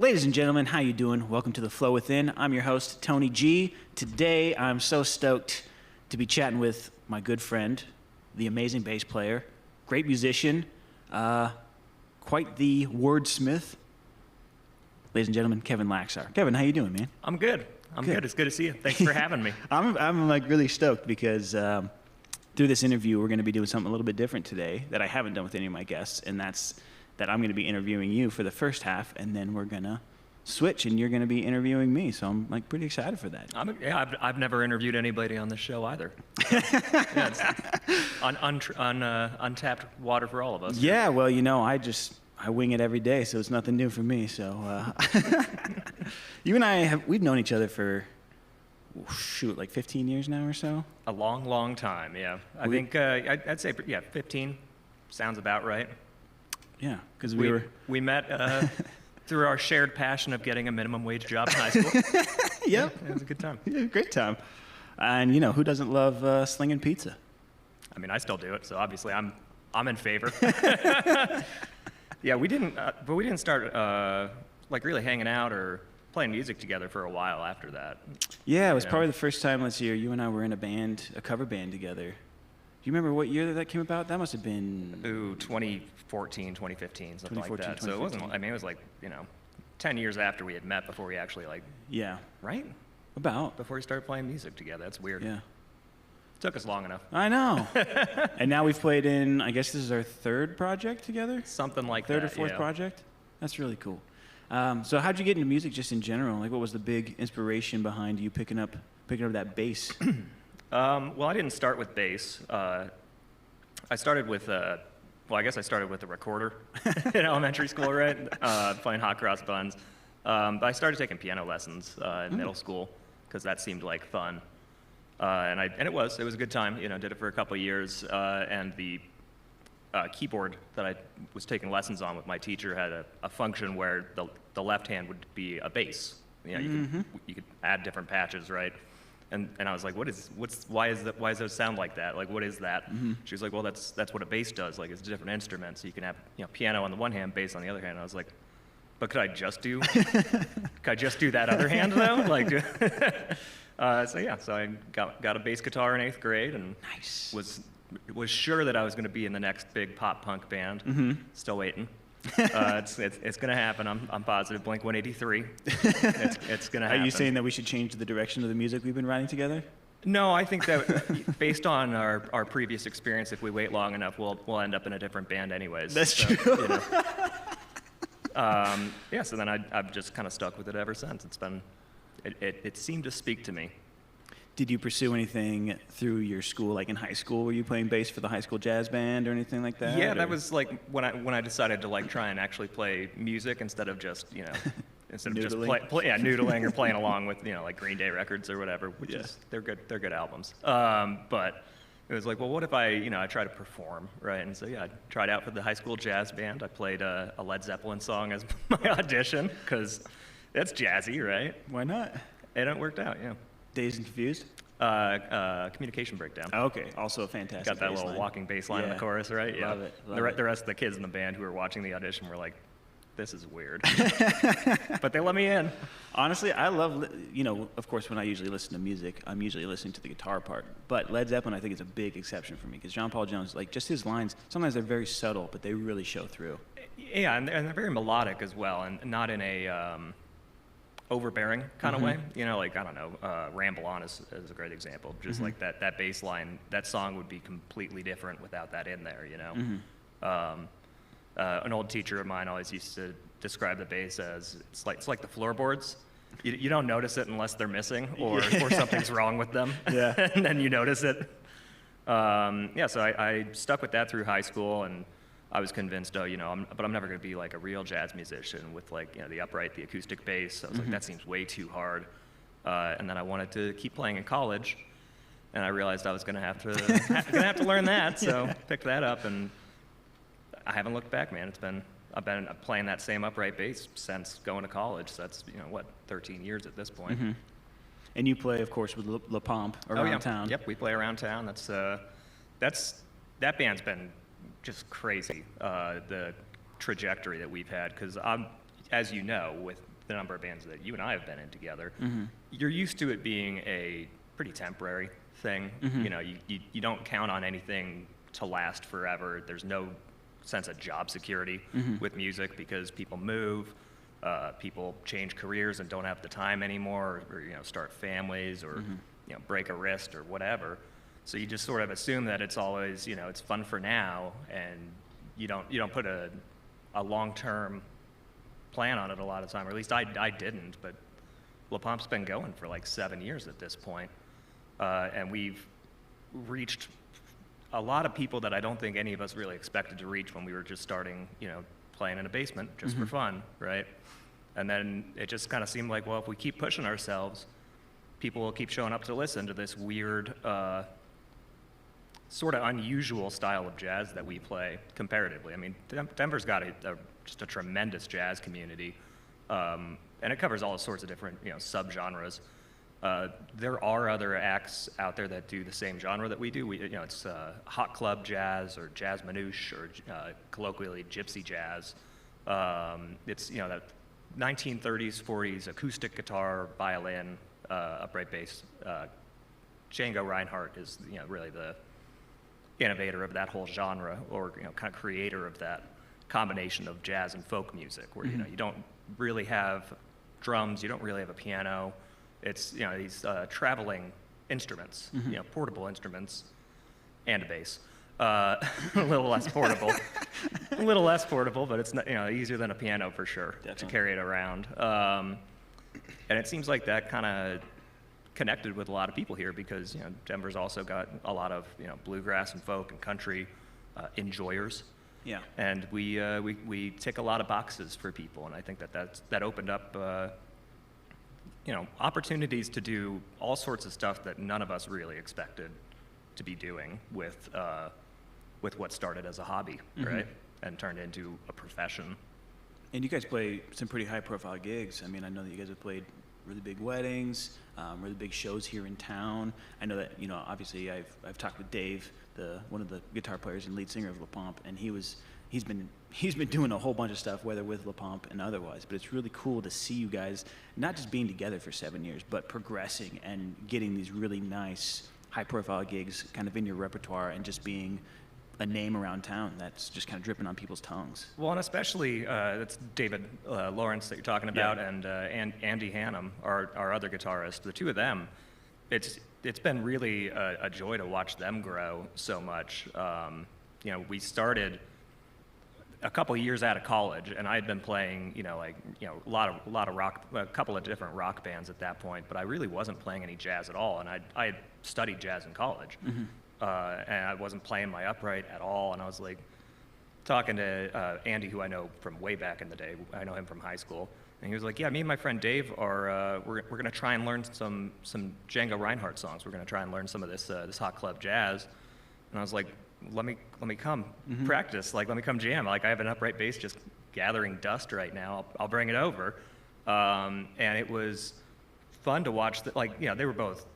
Ladies and gentlemen, how you doing? Welcome to The Flow Within. I'm your host, Tony G. Today, I'm so stoked to be chatting with my good friend, the amazing bass player, great musician, quite the wordsmith. Ladies and gentlemen, Kevin Laxar. Kevin, how you doing, man? I'm good. I'm good. It's good to see you. Thanks for having me. I'm like really stoked because through this interview, we're going to be doing something a little bit different today that I haven't done with any of my guests, and that's that I'm going to be interviewing you for the first half, and then we're going to switch, and you're going to be interviewing me. So I'm like pretty excited for that. I've never interviewed anybody on this show either. Yeah, it's untapped water for all of us. Yeah, well, you know, I wing it every day, so it's nothing new for me. So you and we've known each other for, like 15 years now or so? A long, long time, yeah. I think I'd say, 15 sounds about right. Yeah, because we met through our shared passion of getting a minimum wage job in high school. Yep. It was a good time. Yeah, great time. And, you know, who doesn't love slinging pizza? I mean, I still do it, so obviously I'm in favor. Yeah, we didn't start like really hanging out or playing music together for a while after that. Yeah, it was probably the first time last year you and I were in a cover band together. Do you remember what year that came about? That must have been 2014, 2015, something like that. So it wasn't. I mean, it was like 10 years after we had met before we actually right? About before we started playing music together. That's weird. Yeah. Took us long enough. I know. And now we've played in, I guess this is our third project together? Something like third that. Third or fourth project? That's really cool. So how'd you get into music just in general? Like, what was the big inspiration behind you picking up that bass? Well, I didn't start with bass. I started with, I guess I started with a recorder in elementary school, right? Playing hot cross buns. But I started taking piano lessons in middle school because that seemed like fun. And it was a good time. Did it for a couple of years. And the keyboard that I was taking lessons on with my teacher had a function where the left hand would be a bass. You could add different patches, right? And I was like, why does that sound like that? Like, what is that? She was like, well, that's what a bass does. Like, it's a different instrument. So you can have piano on the one hand, bass on the other hand. And I was like, but could I just do that other hand though? Like, so I got a bass guitar in 8th grade and nice. was sure that I was going to be in the next big pop punk band. Still waiting. It's going to happen. I'm positive. Blink 183. It's going to happen. Are you saying that we should change the direction of the music we've been writing together? No, I think that based on our previous experience, if we wait long enough, we'll end up in a different band anyways. That's true. So then I've just kind of stuck with it ever since. It seemed to speak to me. Did you pursue anything through your school, like in high school? Were you playing bass for the high school jazz band or anything like that? Yeah, that was like when I decided to like try and actually play music instead of just just noodling or playing along with like Green Day records or whatever, which is they're good albums. But it was like, well, what if I try to perform, right? And so I tried out for the high school jazz band. I played a Led Zeppelin song as my audition because that's jazzy, right? Why not? And it worked out, yeah. Dazed and Confused? Communication Breakdown. Okay, also a fantastic Got that little walking bass line in the chorus, right? Yeah. Love it. The rest of the kids in the band who were watching the audition were like, this is weird. But they let me in. Honestly, I love, of course, when I usually listen to music, I'm usually listening to the guitar part. But Led Zeppelin, I think, is a big exception for me because John Paul Jones, like, just his lines, sometimes they're very subtle, but they really show through. Yeah, and they're very melodic as well, and not in a overbearing kind of way. Like, I don't know, Ramble On is a great example. Just like that bass line, that song would be completely different without that in there, An old teacher of mine always used to describe the bass as it's like the floorboards. You don't notice it unless they're missing or something's wrong with them. Yeah. And then you notice it. So I stuck with that through high school, and I was convinced, but I'm never going to be like a real jazz musician with like the upright, the acoustic bass. I was like, that seems way too hard. And then I wanted to keep playing in college, and I realized I was going to have to learn that. So picked that up, and I haven't looked back, man. I've been playing that same upright bass since going to college. So that's 13 years at this point. And you play, of course, with La Pompe around town. Yep, we play around town. That band's been just crazy, the trajectory that we've had, because as you know, with the number of bands that you and I have been in together, you're used to it being a pretty temporary thing. You know, you don't count on anything to last forever. There's no sense of job security with music because people move, people change careers and don't have the time anymore, or you know, start families, or you know, break a wrist or whatever. So you just sort of assume that it's always, you know, it's fun for now, and you don't put a long-term plan on it a lot of time, or at least I didn't. But La Pomp's been going for like 7 years at this point, and we've reached a lot of people that I don't think any of us really expected to reach when we were just starting, you know, playing in a basement just for fun, right? And then it just kind of seemed like, well, if we keep pushing ourselves, people will keep showing up to listen to this weird, sort of unusual style of jazz that we play comparatively. I mean, Denver's got just a tremendous jazz community, and it covers all sorts of different, you know, subgenres. There are other acts out there that do the same genre that we do. You know, it's hot club jazz or jazz manouche, or colloquially gypsy jazz. It's, you know, that 1930s, 40s acoustic guitar, violin, upright bass. Django Reinhardt is, you know, really the innovator of that whole genre, or you know, kind of creator of that combination of jazz and folk music, where you know, you don't really have drums, you don't really have a piano. It's, you know, these traveling instruments, you know, portable instruments, and a bass. A little less portable, but it's not, you know, easier than a piano for sure. Definitely. To carry it around. And it seems like that kind of connected with a lot of people here, because you know, Denver's also got a lot of, you know, bluegrass and folk and country enjoyers. Yeah. And we tick a lot of boxes for people, and I think that opened up you know, opportunities to do all sorts of stuff that none of us really expected to be doing with what started as a hobby, right, and turned into a profession. And you guys play some pretty high-profile gigs. I mean, I know that you guys have played really big weddings, really big shows here in town. I know that, you know, obviously I've talked with Dave, one of the guitar players and lead singer of La Pomp, and he's been doing a whole bunch of stuff, whether with La Pomp and otherwise. But it's really cool to see you guys not just being together for 7 years, but progressing and getting these really nice high-profile gigs kind of in your repertoire, and just being a name around town that's just kind of dripping on people's tongues. Well, and especially that's David Lawrence that you're talking about, and Andy Hannum, our other guitarist. The two of them, it's been really a joy to watch them grow so much. You know, we started a couple of years out of college, and I had been playing, you know, like, you know, a lot of rock, a couple of different rock bands at that point, but I really wasn't playing any jazz at all, and I had studied jazz in college. And I wasn't playing my upright at all, and I was like talking to Andy, who I know from way back in the day. I know him from high school, and he was like, "Yeah, me and my friend Dave are we're going to try and learn some Django Reinhardt songs. We're going to try and learn some of this hot club jazz." And I was like, "Let me come practice. Like, let me come jam. Like, I have an upright bass just gathering dust right now. I'll bring it over." And it was fun to watch. Like, you know, they were both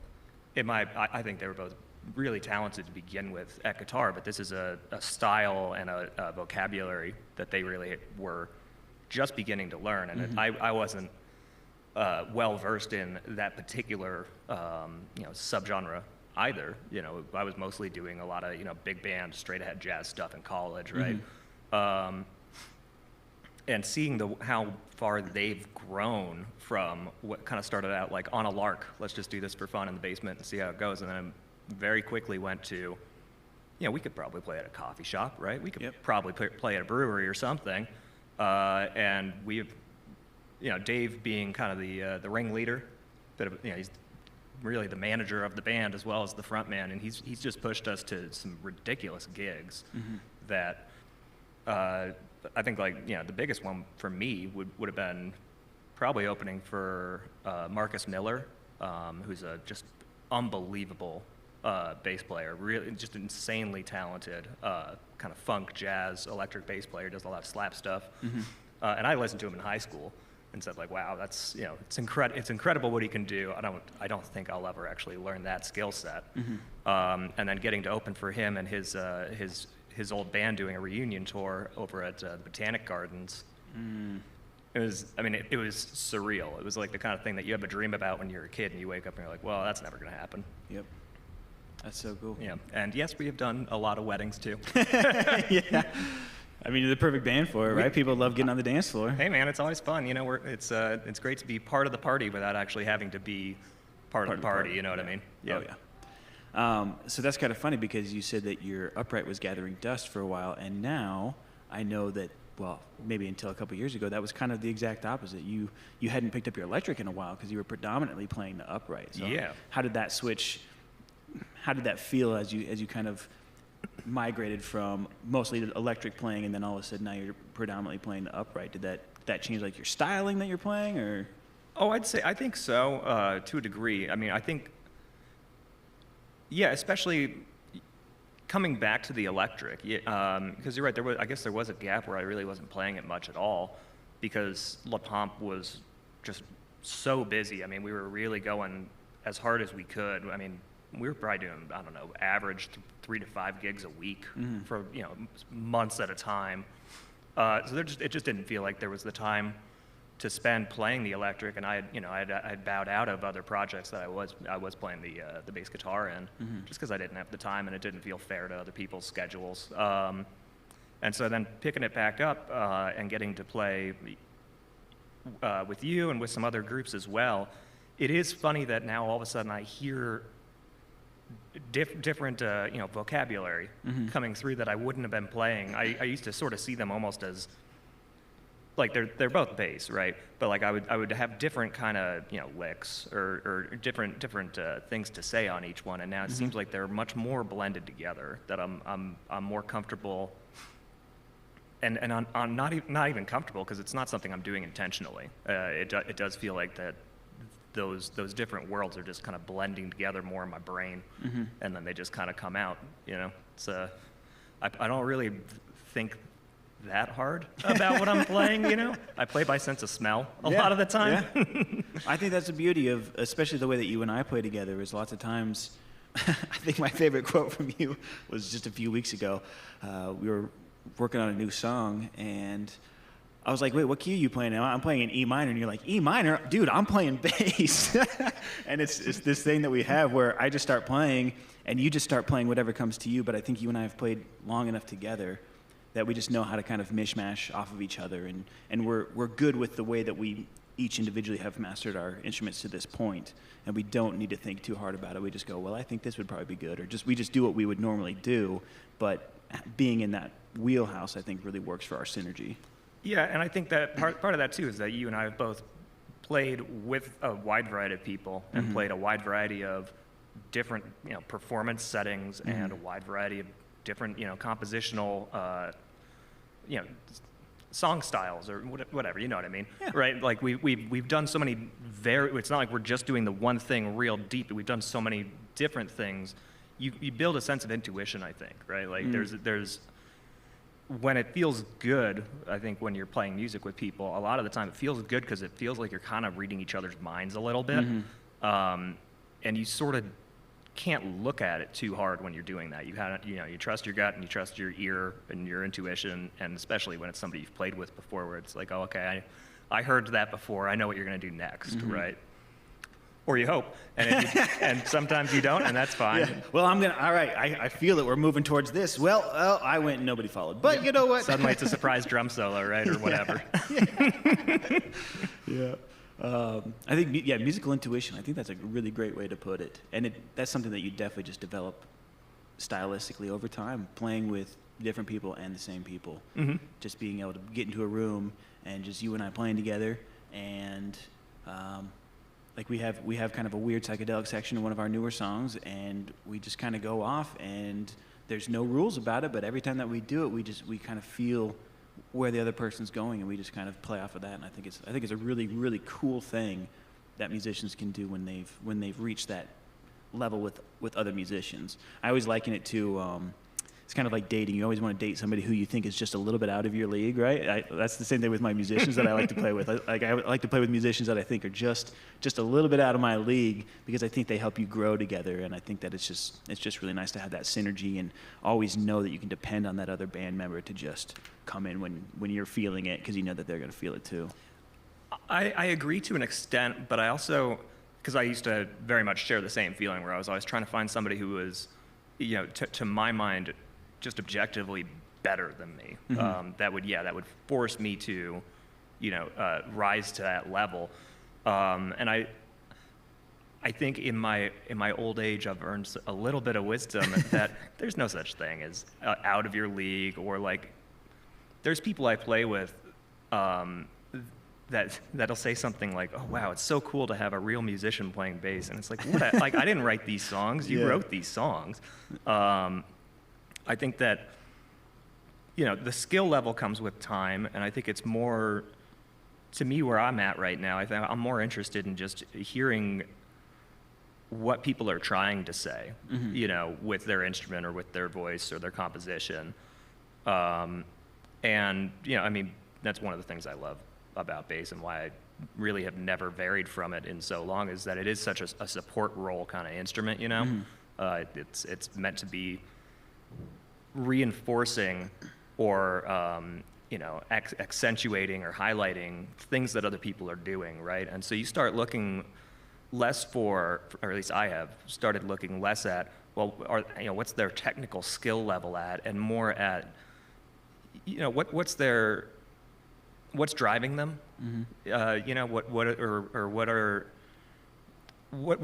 I think they were both really talented to begin with at guitar, but this is a style and a vocabulary that they really were just beginning to learn, and I wasn't well versed in that particular you know, subgenre either. You know, I was mostly doing a lot of, you know, big band, straight ahead jazz stuff in college, right? And seeing how far they've grown from what kind of started out like on a lark, let's just do this for fun in the basement and see how it goes, and then very quickly went to, you know, we could probably play at a coffee shop, right? We could probably play at a brewery or something. And we've, you know, Dave being kind of the ringleader, bit of, you know, he's really the manager of the band as well as the front man, and he's just pushed us to some ridiculous gigs that I think, like, you know, the biggest one for me would have been probably opening for Marcus Miller, who's a just unbelievable bass player, really just insanely talented, kind of funk, jazz, electric bass player, does a lot of slap stuff. And I listened to him in high school and said, like, wow, that's, you know, it's incredible what he can do. I don't think I'll ever actually learn that skill set. And then getting to open for him and his old band doing a reunion tour over at the Botanic Gardens. it was surreal. It was like the kind of thing that you have a dream about when you're a kid and you wake up and you're like, well, that's never going to happen. Yep. That's so cool. Yeah. And yes, we have done a lot of weddings too. Yeah. I mean, you're the perfect band for it, right? People love getting on the dance floor. Hey man, it's always fun. You know, it's great to be part of the party without actually having to be part of the party. You know what I mean? Yeah. Oh, yeah. So that's kind of funny because you said that your upright was gathering dust for a while, and now I know that, well, maybe until a couple years ago, that was kind of the exact opposite. You hadn't picked up your electric in a while because you were predominantly playing the upright. So yeah. How did that switch? How did that feel as you kind of migrated from mostly the electric playing, and then all of a sudden now you're predominantly playing the upright? Did that change like your styling that you're playing, or? Oh, I think so, to a degree. I mean, I think, yeah, especially coming back to the electric, because you're right, I guess there was a gap where I really wasn't playing it much at all because La Pompe was just so busy. I mean, we were really going as hard as we could. I mean, we were probably doing, I don't know, average 3 to 5 gigs a week for, months at a time. So it just didn't feel like there was the time to spend playing the electric, and I had bowed out of other projects that I was playing the bass guitar in, just because I didn't have the time and it didn't feel fair to other people's schedules. And so then picking it back up and getting to play with you and with some other groups as well, it is funny that now all of a sudden I hear different vocabulary coming through that I wouldn't have been playing. I used to sort of see them almost as like they're both bass, right? But like I would have different kind of licks or different things to say on each one, and now it seems like they're much more blended together. That I'm more comfortable, and I'm not even comfortable because it's not something I'm doing intentionally. It does feel like that those different worlds are just kind of blending together more in my brain, and then they just kind of come out. It's I don't really think that hard about what I'm playing. I play by sense of smell a lot of the time. Yeah. I think that's the beauty of, especially the way that you and I play together, is lots of times. I think my favorite quote from you was just a few weeks ago. We were working on a new song, and I was like, wait, what key are you playing now? I'm playing in E minor. And you're like, E minor? Dude, I'm playing bass. And it's this thing that we have where I just start playing, and you just start playing whatever comes to you. But I think you and I have played long enough together that we just know how to kind of mishmash off of each other. And we're good with the way that we each individually have mastered our instruments to this point. And we don't need to think too hard about it. We just go, well, I think this would probably be good. Or we just do what we would normally do. But being in that wheelhouse, I think, really works for our synergy. Yeah, and I think that part of that too is that you and I have both played with a wide variety of people and played a wide variety of different performance settings and a wide variety of different compositional song styles or whatever, you know what I mean? Yeah. Right? Like we've done so many it's not like we're just doing the one thing real deep. We've done so many different things. You build a sense of intuition, I think, right? Like there's when it feels good, I think when you're playing music with people, a lot of the time it feels good because it feels like you're kind of reading each other's minds a little bit. And you sort of can't look at it too hard when you're doing that. You trust your gut and you trust your ear and your intuition, and especially when it's somebody you've played with before, where it's like, oh, okay, I heard that before. I know what you're going to do next, right? Or you hope, and sometimes you don't, and that's fine. Yeah. Well, all right, I feel that we're moving towards this. Well, I went and nobody followed. But you know what? Suddenly it's a surprise drum solo, right, or whatever. Yeah. I think, musical intuition, I think that's a really great way to put it. And that's something that you definitely just develop stylistically over time, playing with different people and the same people. Just being able to get into a room and just you and I playing together, and like we have kind of a weird psychedelic section in one of our newer songs, and we just kind of go off, and there's no rules about it, but every time that we do it, we kind of feel where the other person's going, and we just kind of play off of that. And I think it's a really, really cool thing that musicians can do when they've reached that level with other musicians. I always liken it to it's kind of like dating. You always want to date somebody who you think is just a little bit out of your league, right? That's the same thing with my musicians that I like to play with. I like to play with musicians that I think are just a little bit out of my league, because I think they help you grow together, and I think that it's just really nice to have that synergy and always know that you can depend on that other band member to just come in when you're feeling it, because you know that they're going to feel it too. I agree to an extent, but I also, because I used to very much share the same feeling where I was always trying to find somebody who was, to my mind, just objectively better than me. That would force me to, rise to that level. And I think in my old age, I've earned a little bit of wisdom that there's no such thing as out of your league, or like, there's people I play with that'll say something like, "Oh wow, it's so cool to have a real musician playing bass," and it's like, what? I didn't write these songs. You wrote these songs. I think that the skill level comes with time, and I think it's more, to me, where I'm at right now. I think I'm more interested in just hearing what people are trying to say, with their instrument or with their voice or their composition. And I mean, that's one of the things I love about bass, and why I really have never varied from it in so long, is that it is such a support role kind of instrument. It's meant to be reinforcing or accentuating or highlighting things that other people are doing, right? And so you start looking less for, or at least I have started looking less at, well, what's their technical skill level at, and more at, what's driving them? What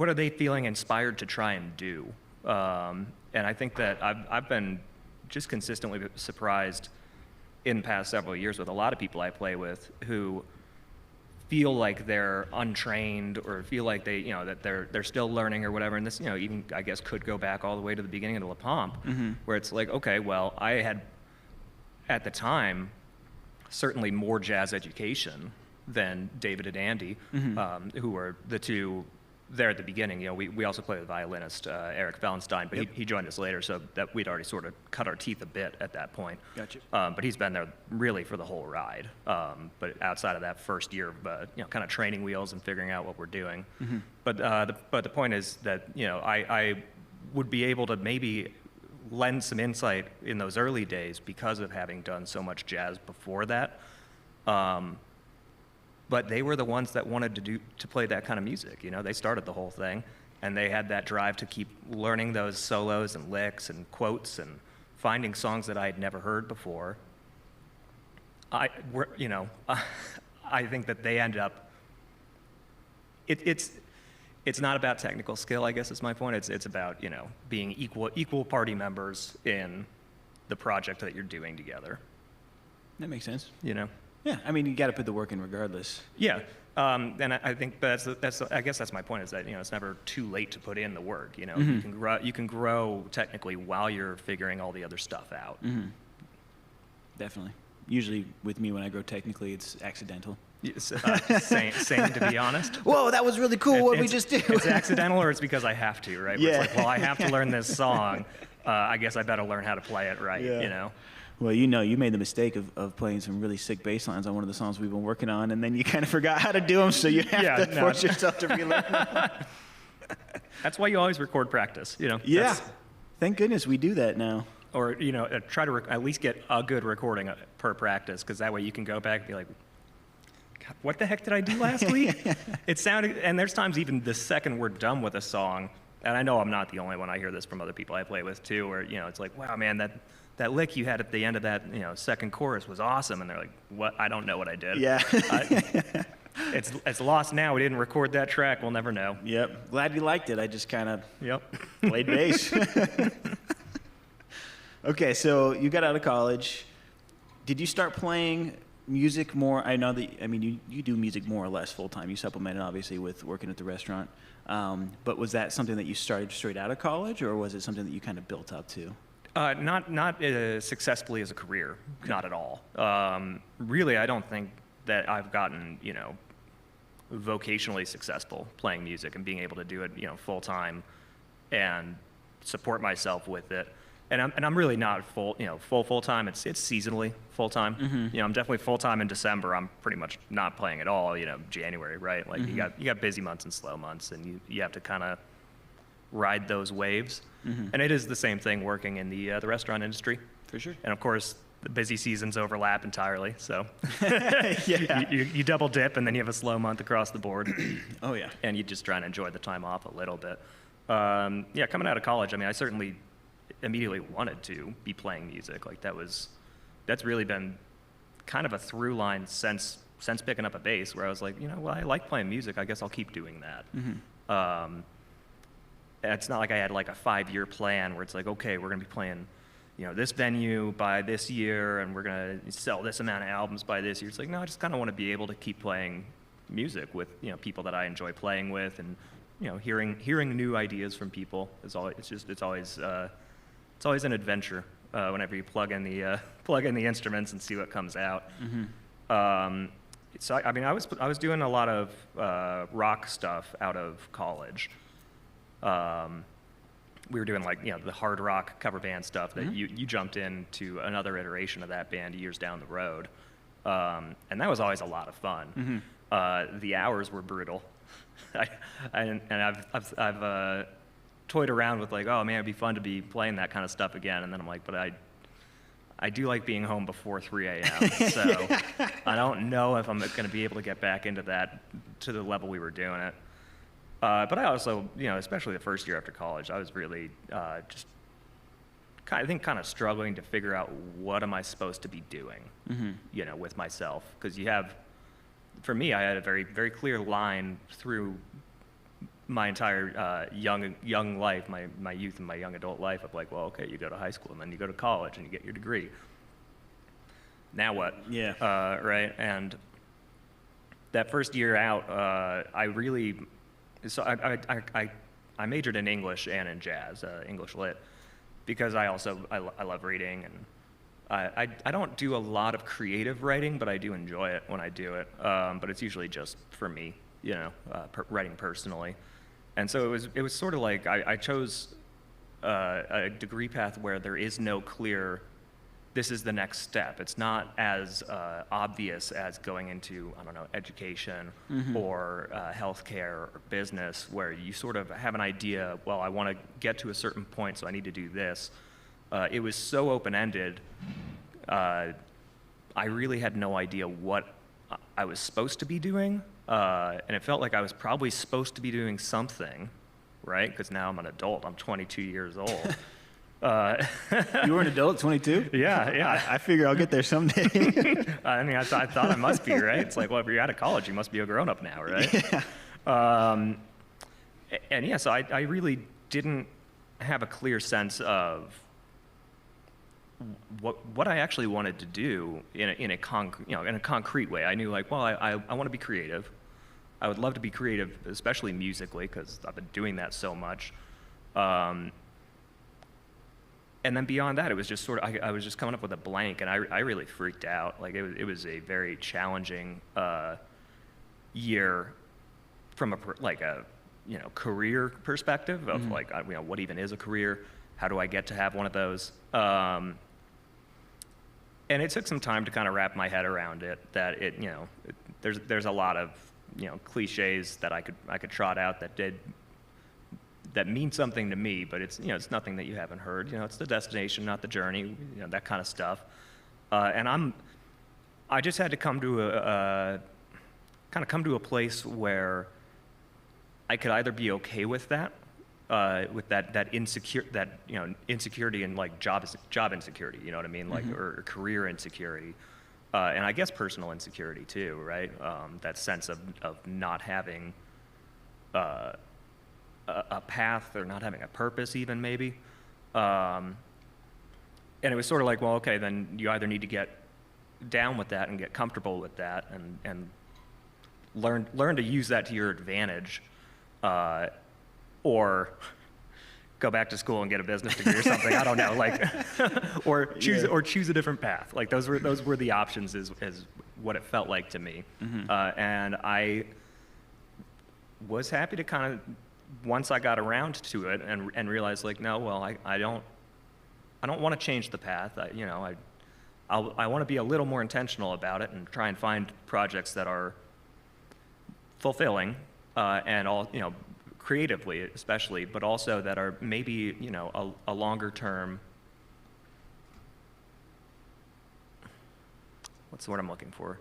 are they feeling inspired to try and do? And I think that I've been just consistently surprised in the past several years with a lot of people I play with who feel like they're untrained, or feel like that they're still learning or whatever. And this, even I guess could go back all the way to the beginning of the La Pompe, where it's like, okay, well, I had at the time certainly more jazz education than David and Andy, who were the two there at the beginning. We also played with violinist Eric Fellenstein, but he joined us later, so that we'd already sort of cut our teeth a bit at that point. Gotcha. But he's been there really for the whole ride. But outside of that first year of kind of training wheels and figuring out what we're doing. But the point is that I would be able to maybe lend some insight in those early days because of having done so much jazz before that. But they were the ones that wanted to play that kind of music. They started the whole thing, and they had that drive to keep learning those solos and licks and quotes and finding songs that I had never heard before. I think that they end up. It's not about technical skill, I guess is my point. It's about being equal party members in the project that you're doing together. That makes sense. Yeah, I mean, you got to put the work in regardless. Yeah, and I think I guess that's my point, is that it's never too late to put in the work. You can grow technically while you're figuring all the other stuff out. Definitely. Usually with me, when I grow technically, it's accidental. Same, to be honest. Whoa, that was really cool. What we just did. It's accidental, or it's because I have to, right? Where it's like, well, I have to learn this song. I guess I better learn how to play it right. Yeah. Well, you made the mistake of playing some really sick bass lines on one of the songs we've been working on, and then you kind of forgot how to do them, so you have to force yourself to relearn them. That's why you always record practice, Yeah. Thank goodness we do that now. Or, try to at least get a good recording per practice, because that way you can go back and be like, God, what the heck did I do last week? It sounded, and there's times even the second we're done with a song, and I know I'm not the only one, I hear this from other people I play with too, where, it's like, wow, man, that lick you had at the end of that, second chorus was awesome. And they're like, what? I don't know what I did. Yeah. It's lost now. We didn't record that track. We'll never know. Yep. Glad you liked it. I just kind of played bass. Okay, so you got out of college. Did you start playing music more? I know that, you do music more or less full-time. You supplement it, obviously, with working at the restaurant. But was that something that you started straight out of college, or was it something that you kind of built up to? Not successfully as a career, not at all. Really, I don't think that I've gotten, vocationally successful playing music and being able to do it, full-time and support myself with it. And I'm really not full-time. It's seasonally full-time. I'm definitely full-time in December. I'm pretty much not playing at all, January, right? Like you got busy months and slow months, and you have to kind of ride those waves. And it is the same thing working in the restaurant industry. For sure. And of course, the busy seasons overlap entirely. So Yeah. you double dip, and then you have a slow month across the board. Oh, yeah. And you just try and enjoy the time off a little bit. Yeah, coming out of college, I mean, I certainly immediately wanted to be playing music. Like that's really been kind of a through line since picking up a bass, where I was like, well, I like playing music. I guess I'll keep doing that. Mm-hmm. It's not like I had like a 5-year plan where it's like, okay, we're gonna be playing, this venue by this year, and we're gonna sell this amount of albums by this year. It's like, no, I just kind of want to be able to keep playing music with people that I enjoy playing with, and hearing new ideas from people is always it's always an adventure whenever you plug in the instruments and see what comes out. Mm-hmm. So I mean, I was doing a lot of rock stuff out of college. We were doing like the hard rock cover band stuff that Mm-hmm. you jumped into another iteration of that band years down the road, and that was always a lot of fun. Mm-hmm. The hours were brutal. I've toyed around with like, oh man, it'd be fun to be playing that kind of stuff again, and then I'm like, but I do like being home before 3 a.m. So I don't know if I'm going to be able to get back into that to the level we were doing it. But I also, especially the first year after college, I was really just kind of struggling to figure out what am I supposed to be doing, Mm-hmm. with myself. Because for me, I had a very, very clear line through my entire young life, my youth and my young adult life of like, well, okay, you go to high school and then you go to college and you get your degree. Now what? Yeah. Right. And that first year out, I majored in English and in jazz, English lit, because I love reading, and I don't do a lot of creative writing, but I do enjoy it when I do it. But it's usually just for me, writing personally. And so it was sort of like I chose a degree path where there is no clear, this is the next step. It's not as obvious as going into, I don't know, education Mm-hmm. or healthcare or business, where you sort of have an idea, well, I want to get to a certain point, so I need to do this. It was so open-ended, I really had no idea what I was supposed to be doing, and it felt like I was probably supposed to be doing something, right? Because now I'm an adult. I'm 22 years old. You were an adult at 22? Yeah. I figure I'll get there someday. I mean, I thought I must be, right? It's like, well, if you're out of college, you must be a grown-up now, right? Yeah. And yeah, so I really didn't have a clear sense of what I actually wanted to do in a concrete way. I knew like, well, I want to be creative. I would love to be creative, especially musically, because I've been doing that so much. And then beyond that, it was just sort of, I was just coming up with a blank, and I really freaked out. Like it was a very challenging year from a career perspective of Mm-hmm. like, what even is a career? How do I get to have one of those? And it took some time to kind of wrap my head around it, that there's a lot of, cliches that I could trot out that mean something to me, but it's nothing that you haven't heard. It's the destination, not the journey, that kind of stuff. And I just had to come to a place where I could either be okay with that, insecurity and like job insecurity, you know what I mean, like, Mm-hmm. or career insecurity, and I guess personal insecurity too, right? That sense of not having a path, or not having a purpose, even maybe. And it was sort of like, well, okay, then you either need to get down with that and get comfortable with that, and learn to use that to your advantage, or go back to school and get a business degree or something. I don't know, like, or choose a different path. Like those were the options, is what it felt like to me. Mm-hmm. And I was happy to kind of, once I got around to it and realized like, no, well, I don't want to change the path. I want to be a little more intentional about it and try and find projects that are fulfilling, and all, creatively especially, but also that are maybe, a longer term what's the word I'm looking for?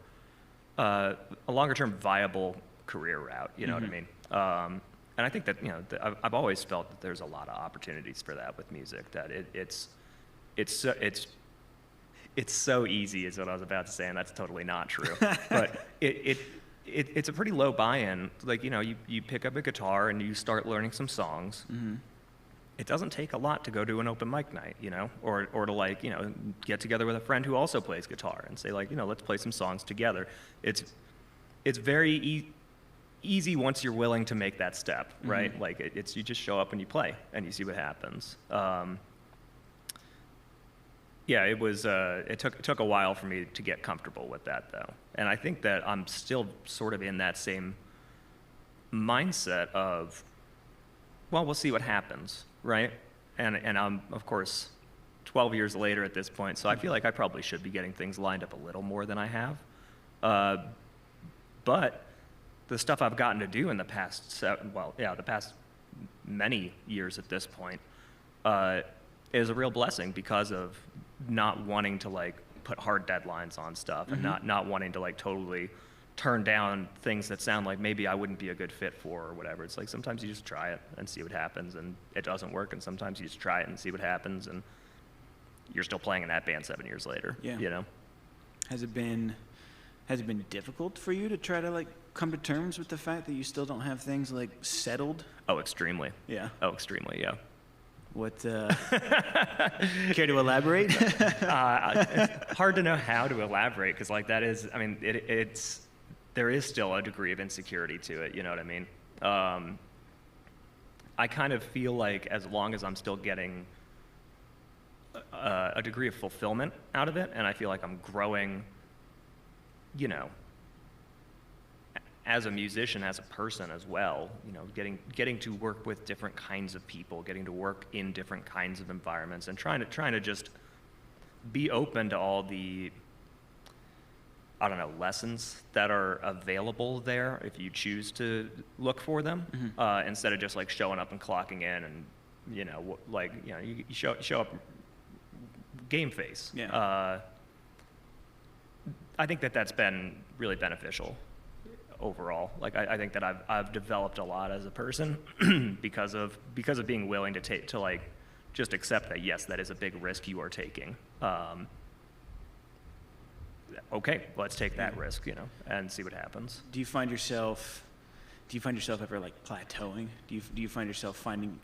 A longer term viable career route. You know what I mean? And I think that, you know, I've always felt that there's a lot of opportunities for that with music. That it's so easy is what I was about to say, and that's totally not true. But it's a pretty low buy-in. Like, you know, you pick up a guitar and you start learning some songs. It doesn't take a lot to go to an open mic night, you know, or to, like, you know, get together with a friend who also plays guitar and say, like, you know, let's play some songs together. It's very easy once you're willing to make that step, right? Like, it's you just show up and you play and you see what happens. Yeah, it took a while for me to get comfortable with that, though. And I think that I'm still sort of in that same mindset of, well, we'll see what happens, right? And I'm, of course, 12 years later at this point, so I feel like I probably should be getting things lined up a little more than I have. But the stuff I've gotten to do in the past, the past many years at this point, is a real blessing because of not wanting to, like, put hard deadlines on stuff and not wanting to, like, totally turn down things that sound like maybe I wouldn't be a good fit for or whatever. It's like sometimes you just try it and see what happens, and it doesn't work, and sometimes you just try it and see what happens, and you're still playing in that band 7 years later. Yeah. You know? Has it been difficult for you to try to, like, come to terms with the fact that you still don't have things, like, settled? Oh, extremely. Yeah. Oh, extremely, yeah. What, care to elaborate? It's hard to know how to elaborate, because, like, that is, I mean, there is still a degree of insecurity to it, you know what I mean? I kind of feel like as long as I'm still getting a degree of fulfillment out of it, and I feel like I'm growing, you know, as a musician, as a person as well, you know, getting to work with different kinds of people, getting to work in different kinds of environments, and trying to just be open to all the, I don't know, lessons that are available there if you choose to look for them, instead of just, like, showing up and clocking in and, you know, like, you know, you show up game face. Yeah. I think that's been really beneficial overall. Like, I think that I've developed a lot as a person because of being willing to like just accept that, yes, that is a big risk you are taking. Okay, let's take that risk, you know, and see what happens. Do you find yourself ever, like, plateauing? Do you find yourself finding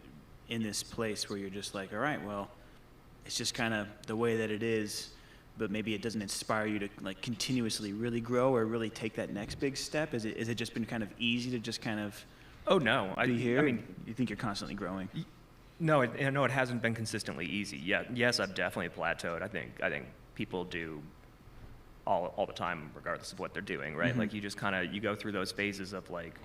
in this place where you're just like, all right, well, it's just kind of the way that it is, but maybe it doesn't inspire you to, like, continuously really grow or really take that next big step? Is it just been kind of easy to just kind of be here? I mean, you think you're constantly growing? No, it hasn't been consistently easy. Yeah, yes, I've definitely plateaued. I think people do all the time, regardless of what they're doing, right? Like, you just you go through those phases of, like,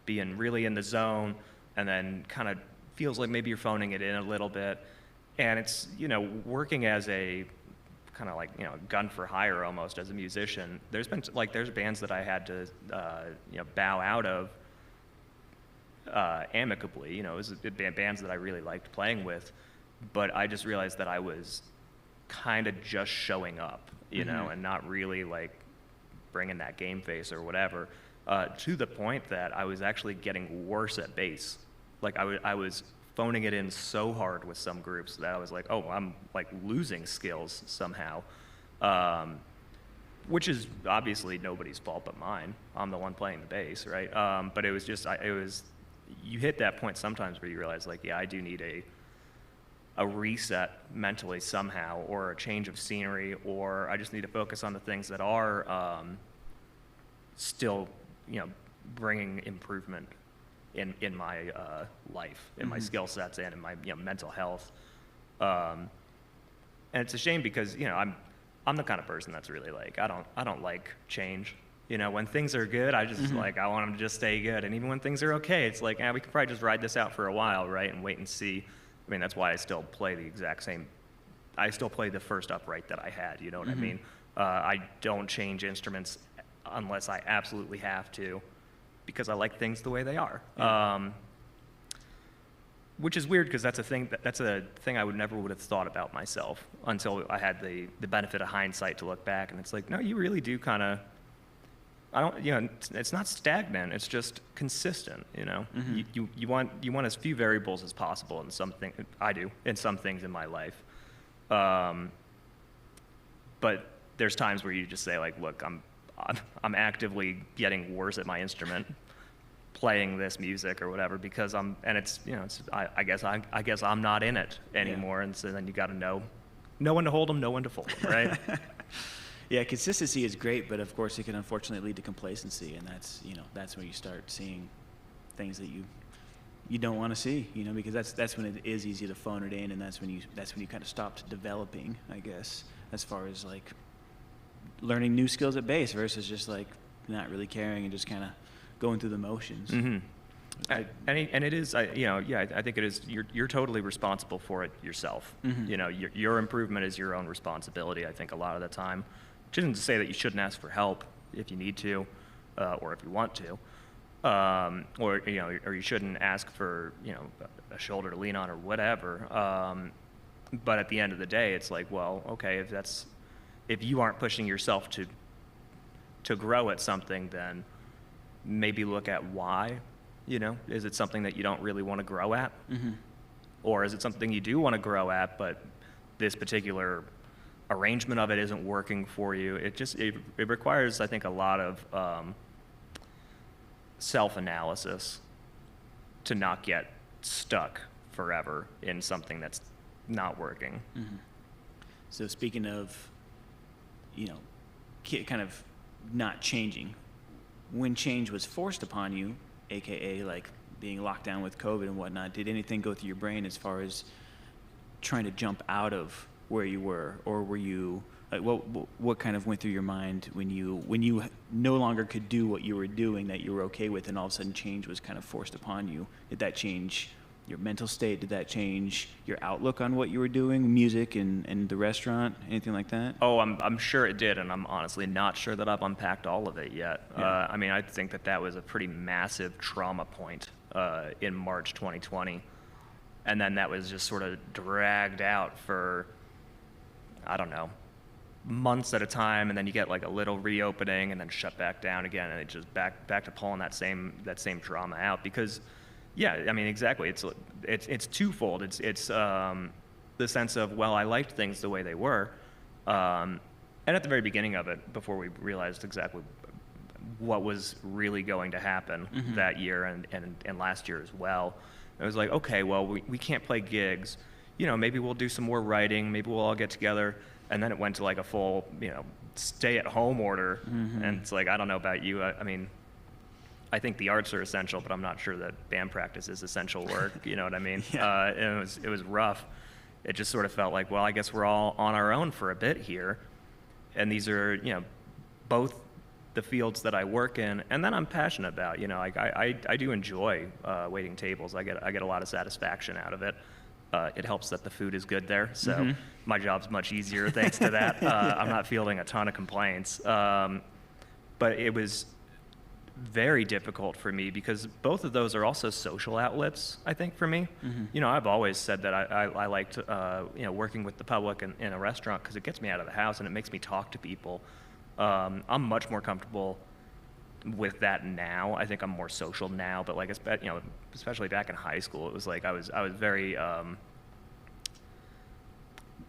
being really in the zone, and then kind of feels like maybe you're phoning it in a little bit. And it's, you know, working as a kind of, like, you know, gun for hire almost as a musician. There's bands that I had to, you know, bow out of amicably. You know, it was bands that I really liked playing with, but I just realized that I was kind of just showing up, you know, and not really, like, bringing that game face or whatever, to the point that I was actually getting worse at bass. Like, I was phoning it in so hard with some groups that I was like, oh, I'm, like, losing skills somehow, which is obviously nobody's fault but mine. I'm the one playing the bass, right? But it was just, you hit that point sometimes where you realize, like, yeah, I do need a reset mentally somehow, or a change of scenery, or I just need to focus on the things that are still, you know, bringing improvement in my life, in my skill sets, and in my, you know, mental health. And it's a shame because, you know, I'm the kind of person that's really, like, I don't like change. You know, when things are good, I just like, I want them to just stay good. And even when things are okay, it's like, we can probably just ride this out for a while, right? And wait and see. I mean, that's why I still play the exact same. I still play the first upright that I had. You know what I mean? I don't change instruments unless I absolutely have to, because I like things the way they are. which is weird because that's a thing I would have thought about myself until I had the benefit of hindsight to look back, and it's like, no, you really do kind of. I don't, it's not stagnant. It's just consistent. You want as few variables as possible in something. I do in some things in my life, but there's times where you just say like, look, I'm actively getting worse at my instrument, playing this music or whatever, because I guess I'm not in it anymore, and so then you got to know when to hold them, know when to fold them, right? Yeah, consistency is great, but of course it can unfortunately lead to complacency, and that's when you start seeing things that you don't want to see, because that's when it is easy to phone it in, and that's when you kind of stopped developing, I guess, as far as like learning new skills at bass versus just like not really caring and just kind of going through the motions. Mm-hmm. And it is, I think it is. You're totally responsible for it yourself. Mm-hmm. Your improvement is your own responsibility. I think a lot of the time, which isn't to say that you shouldn't ask for help if you need to, or if you want to, or you shouldn't ask for a shoulder to lean on or whatever. But at the end of the day, it's like, well, okay, if you aren't pushing yourself to grow at something, then maybe look at why. Is it something that you don't really want to grow at? Mm-hmm. Or is it something you do want to grow at, but this particular arrangement of it isn't working for you? It requires, I think, a lot of self-analysis to not get stuck forever in something that's not working. Mm-hmm. So speaking of, kind of not changing, when change was forced upon you, AKA like being locked down with COVID and whatnot, did anything go through your brain as far as trying to jump out of where you were, or were you like, what kind of went through your mind when you no longer could do what you were doing that you were okay with, and all of a sudden change was kind of forced upon you? Did that change your mental state? Did that change your outlook on what you were doing, music and the restaurant, anything like that? Oh, I'm sure it did, and I'm honestly not sure that I've unpacked all of it yet. Yeah. I think that was a pretty massive trauma point in March 2020, and then that was just sort of dragged out for, I don't know, months at a time, and then you get like a little reopening and then shut back down again, and it just back to pulling that same trauma out. Because yeah, exactly. It's twofold. It's the sense of, well, I liked things the way they were, and at the very beginning of it, before we realized exactly what was really going to happen mm-hmm. that year and last year as well, it was like, okay, well, we can't play gigs. Maybe we'll do some more writing. Maybe we'll all get together. And then it went to like a full, stay-at-home order. Mm-hmm. And it's like, I don't know about you. I think the arts are essential, but I'm not sure that band practice is essential work. You know what I mean? Yeah. It was rough. It just sort of felt like, well, I guess we're all on our own for a bit here. And these are, both the fields that I work in and then I'm passionate about. I do enjoy waiting tables. I get a lot of satisfaction out of it. It helps that the food is good there, so mm-hmm. my job's much easier thanks to that. I'm not fielding a ton of complaints. But it was very difficult for me because both of those are also social outlets, I think, for me. Mm-hmm. I've always said that I liked working with the public in a restaurant because it gets me out of the house and it makes me talk to people. I'm much more comfortable with that now. I think I'm more social now, but like, especially back in high school, it was like I was very I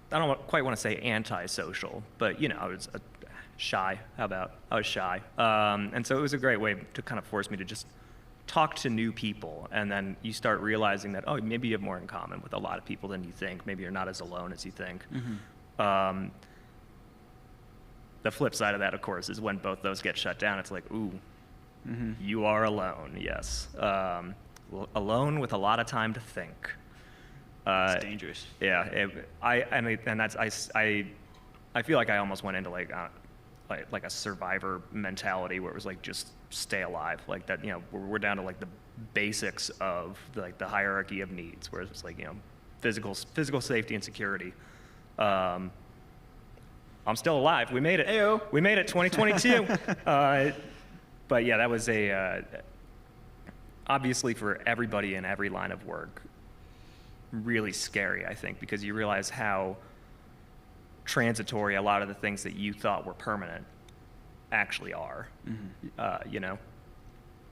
don't quite want to say antisocial, but I was shy. How about I was shy, and so it was a great way to kind of force me to just talk to new people, and then you start realizing that maybe you have more in common with a lot of people than you think. Maybe you're not as alone as you think. Mm-hmm. The flip side of that, of course, is when both those get shut down. It's like, ooh, mm-hmm. you are alone. Yes, alone with a lot of time to think. It's dangerous. Yeah, I feel like I almost went into like a survivor mentality where it was like just stay alive, like that. We're down to like the basics of the hierarchy of needs, where it's like physical safety and security. I'm still alive. We made it. Ayo. We made it. 2022. But yeah, that was obviously for everybody in every line of work. really scary, I think, because you realize how transitory a lot of the things that you thought were permanent actually are. You know?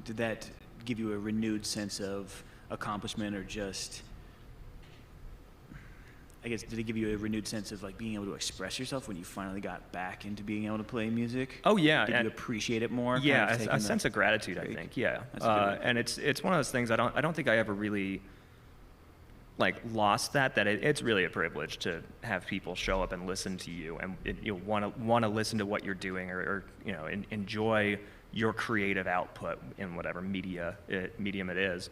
Did that give you a renewed sense of accomplishment, or just, I guess, did it give you a renewed sense of like being able to express yourself when you finally got back into being able to play music? Oh yeah. Did you appreciate it more? Yeah, kind of a sense of gratitude, I think. Yeah. That's a good one. And it's one of those things I don't think I ever really like lost that it's really a privilege to have people show up and listen to you, and you want to listen to what you're doing, or you know, enjoy your creative output in whatever medium it is.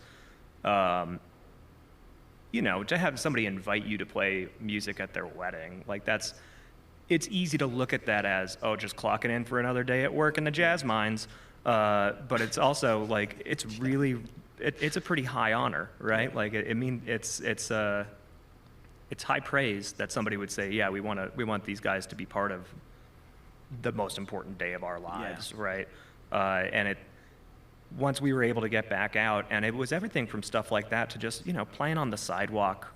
You know, to have somebody invite you to play music at their wedding, like it's easy to look at that as, oh, just clocking in for another day at work in the jazz mines. But it's also like, it's really, it's a pretty high honor, right? Like it's high praise that somebody would say, yeah, we want these guys to be part of the most important day of our lives, right? And once we were able to get back out, and it was everything from stuff like that to just, you know, playing on the sidewalk,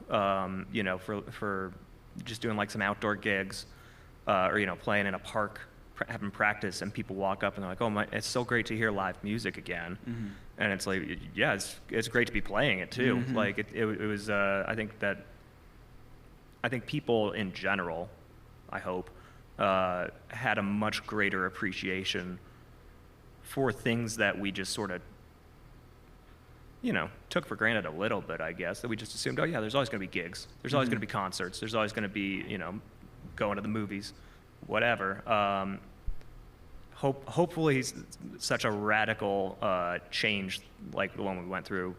you know, for just doing like some outdoor gigs, or, you know, playing in a park, having practice, and people walk up and they're like, oh, it's so great to hear live music again. And it's like, yeah, it's great to be playing it too. Like it was, I think people in general, I hope, had a much greater appreciation for things that we just sort of, you know, took for granted a little bit, I guess, that we just assumed, oh yeah, there's always going to be gigs. There's always going to be concerts. There's always going to be, you know, going to the movies, whatever. Hopefully such a radical change like the one we went through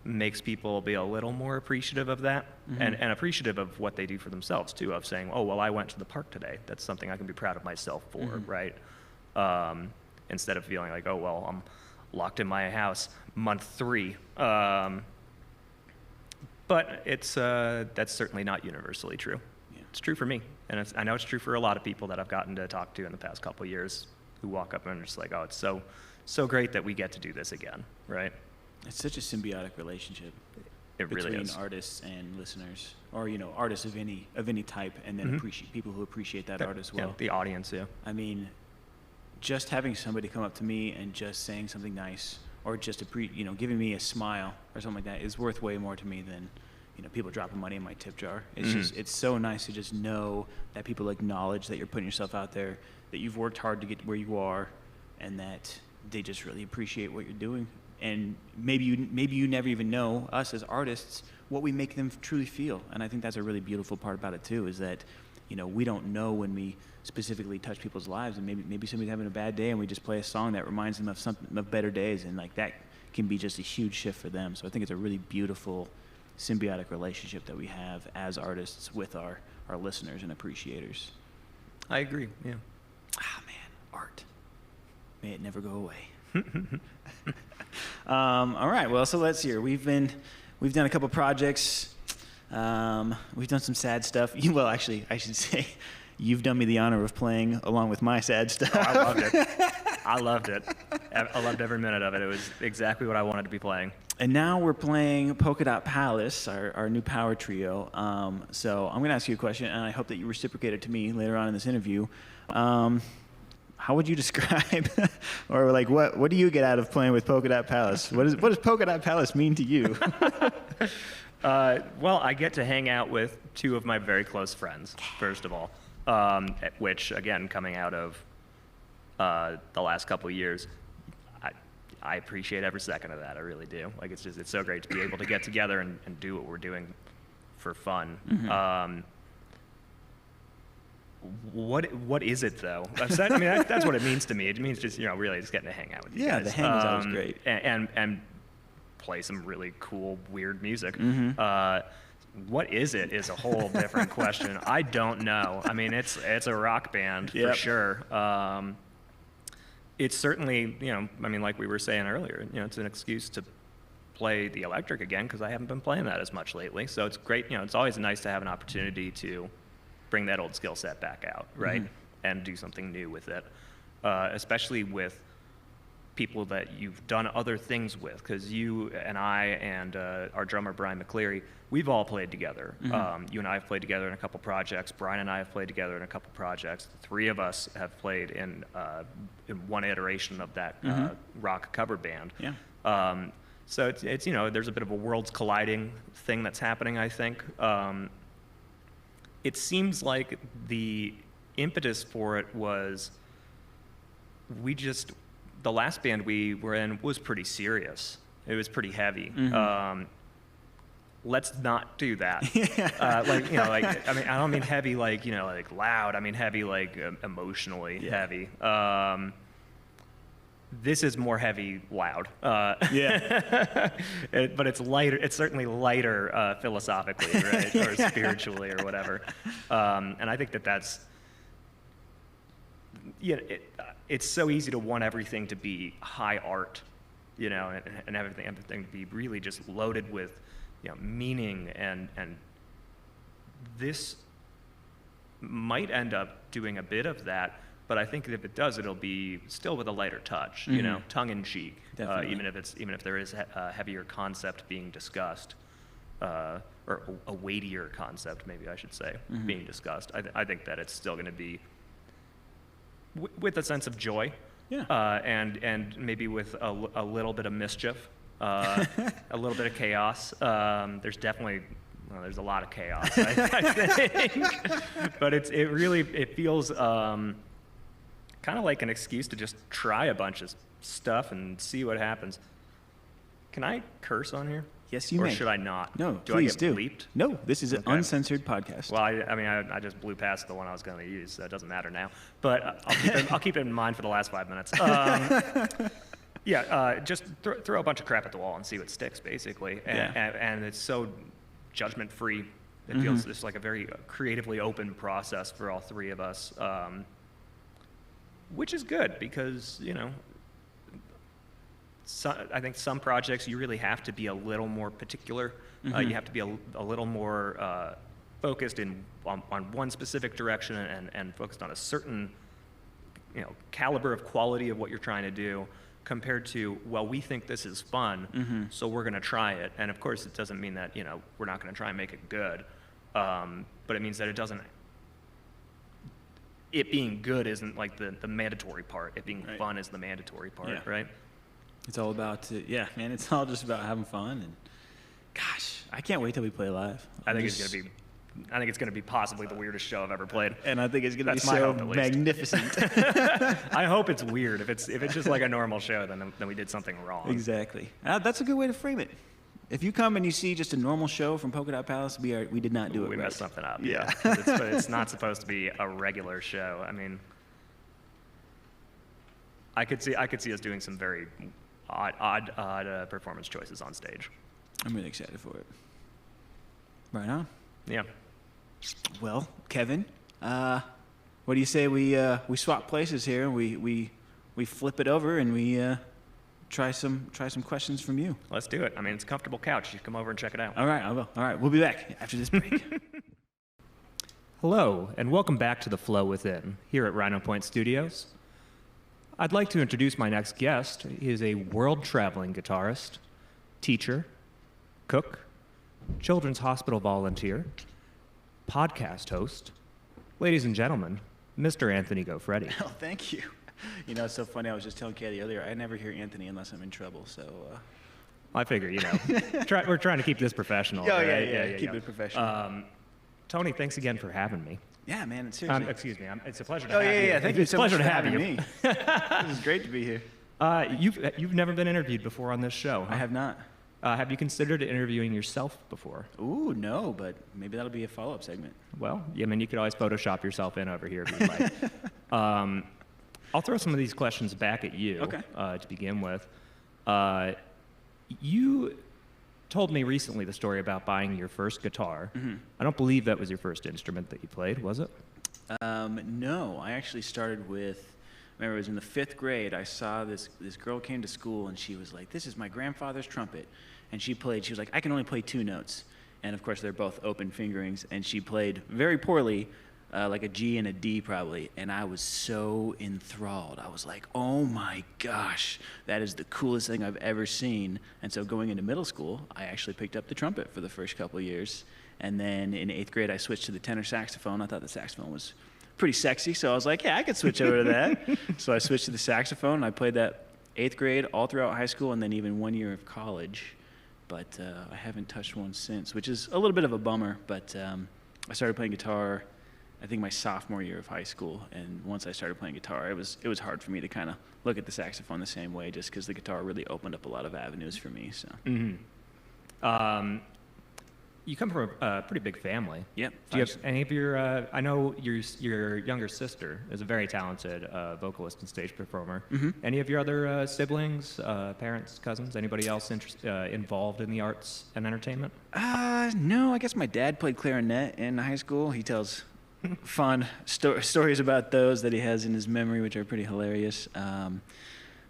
makes people be a little more appreciative of that, and appreciative of what they do for themselves too, of saying, oh, well, I went to the park today. That's something I can be proud of myself for, right? Instead of feeling like, oh, well, I'm locked in my house month 3. But that's certainly not universally true. Yeah. It's true for me, and I know it's true for a lot of people that I've gotten to talk to in the past couple of years who walk up and are just like, oh, it's so great that we get to do this again, right? It's such a symbiotic relationship. It really is. Between artists and listeners, or, you know, artists of any type, and then people who appreciate that art as well. Yeah, the audience, yeah. I mean, just having somebody come up to me and just saying something nice, or just you know, giving me a smile or something like that, is worth way more to me than, you know, people dropping money in my tip jar. It's just, it's so nice to just know that people acknowledge that you're putting yourself out there, that you've worked hard to get where you are, and that they just really appreciate what you're doing. And maybe you never even know, us as artists, what we make them truly feel. And I think that's a really beautiful part about it too, is that, you know, we don't know when we specifically touch people's lives, and maybe somebody's having a bad day and we just play a song that reminds them of better days, and like that can be just a huge shift for them. So I think it's a really beautiful symbiotic relationship that we have as artists with our listeners and appreciators. I agree, yeah. Ah, man, art. May it never go away. All right, well, so let's hear. We've done a couple projects. We've done some sad stuff. Well, actually, I should say, you've done me the honor of playing along with my sad stuff. Oh, I loved it. I loved every minute of it. It was exactly what I wanted to be playing. And now we're playing Polka Dot Palace, our new power trio. So I'm going to ask you a question, and I hope that you reciprocate it to me later on in this interview. How would you describe, or like, what do you get out of playing with Polka Dot Palace? What does Polka Dot Palace mean to you? Well, I get to hang out with 2 of my very close friends, first of all, which, again, coming out of the last couple of years, I appreciate every second of that. I really do. Like, it's so great to be able to get together and do what we're doing for fun. What is it though? That's what it means to me. It means just, you know, really just getting to hang out with you guys. Yeah, the hang is always great. And play some really cool, weird music. What is it is a whole different question. I don't know. I mean, it's a rock band for sure. It's certainly, you know, I mean, like we were saying earlier, you know, it's an excuse to play the electric again, because I haven't been playing that as much lately. So it's great. You know, it's always nice to have an opportunity to bring that old skill set back out, right? And do something new with it, especially with people that you've done other things with, because you and I and our drummer Brian McCleary, we've all played together. You and I have played together in a couple projects. Brian and I have played together in a couple projects. The three of us have played in one iteration of that rock cover band. Yeah. So it's there's a bit of a worlds colliding thing that's happening, I think. It seems like the impetus for it was the last band we were in was pretty serious. It was pretty heavy. Let's not do that. I don't mean heavy like loud. I mean heavy like emotionally heavy. This is more heavy loud. But it's lighter. It's certainly lighter philosophically, right, or spiritually, or whatever. And I think that's it's so easy to want everything to be high art, and everything to be really just loaded with, meaning, and this might end up doing a bit of that, but I think if it does, it'll be still with a lighter touch, tongue in cheek, even if there is a heavier concept being discussed, or a weightier concept, maybe I should say, being discussed. I think that it's still going to be with a sense of joy, and maybe with a little bit of mischief, a little bit of chaos. There's definitely there's a lot of chaos, I think, but it feels kind of like an excuse to just try a bunch of stuff and see what happens. Can I curse on here? Yes, you may. may. Or should I not? No, do please I get do. bleeped? No, this is an uncensored podcast. Well, I just blew past the one I was going to use, so it doesn't matter now. But I'll keep it in mind for the last 5 minutes. Just throw a bunch of crap at the wall and see what sticks, basically. And it's so judgment-free. It feels just like a very creatively open process for all three of us, which is good because, I think some projects you really have to be a little more particular. You have to be a little more focused on one specific direction and focused on a certain caliber of quality of what you're trying to do, compared to, well, we think this is fun, so we're going to try it. And of course, it doesn't mean that we're not going to try and make it good, but it means that it being good isn't like the mandatory part. It being fun is the mandatory part, right? It's all about, it's all just about having fun. And gosh, I can't wait till we play live. I think it's going to be possibly the weirdest show I've ever played. And I think it's going to be so magnificent. I hope it's weird. If it's just like a normal show, then we did something wrong. Exactly. That's a good way to frame it. If you come and you see just a normal show from Polka Dot Palace, we did not do it right. We messed something up, but it's not supposed to be a regular show. I mean, I could see us doing some very odd performance choices on stage. I'm really excited for it. Right on. Yeah. Well, Kevin, what do you say we swap places here and we flip it over and we try some questions from you? Let's do it. I mean, it's a comfortable couch. You come over and check it out. All right, I will. All right, we'll be back after this break. Hello, and welcome back to The Flow Within, here at Rhino Point Studios. I'd like to introduce my next guest. He is a world-traveling guitarist, teacher, cook, children's hospital volunteer, podcast host. Ladies and gentlemen, Mr. Anthony Goreddy. Oh, thank you. It's so funny. I was just telling Katie earlier, I never hear Anthony unless I'm in trouble, so... I figure, we're trying to keep this professional. Right? Yeah, keep it professional. Tony, thanks again for having me. Yeah, man, seriously. Excuse me, it's a pleasure to have you. Thank you so much for having me. This is great to be here. You've never been interviewed before on this show, huh? I have not. Have you considered interviewing yourself before? Ooh, no, but maybe that'll be a follow-up segment. Well, you could always Photoshop yourself in over here if you'd like. I'll throw some of these questions back at you to begin with. You told me recently the story about buying your first guitar. I don't believe that was your first instrument that you played, was it? No, I actually started with, remember it was in the 5th grade, I saw this girl came to school and she was like, this is my grandfather's trumpet. And she was like, I can only play 2 notes. And of course they're both open fingerings and she played very poorly, like a G and a D probably, and I was so enthralled. I was like, oh my gosh, that is the coolest thing I've ever seen. And so going into middle school, I actually picked up the trumpet for the first couple of years. And then in 8th grade, I switched to the tenor saxophone. I thought the saxophone was pretty sexy, so I was like, yeah, I could switch over to that. So I switched to the saxophone, and I played that 8th grade all throughout high school and then even 1 year of college. But I haven't touched one since, which is a little bit of a bummer. But I started playing guitar, I think my sophomore year of high school, and once I started playing guitar, it was hard for me to kind of look at the saxophone the same way, just because the guitar really opened up a lot of avenues for me. So. Mm-hmm. You come from a pretty big family. Yep. Do you have any of your? I know your younger sister is a very talented vocalist and stage performer. Mm-hmm. Any of your other siblings, parents, cousins, anybody else involved in the arts and entertainment? No, I guess my dad played clarinet in high school. He tells fun stories about those that he has in his memory, which are pretty hilarious.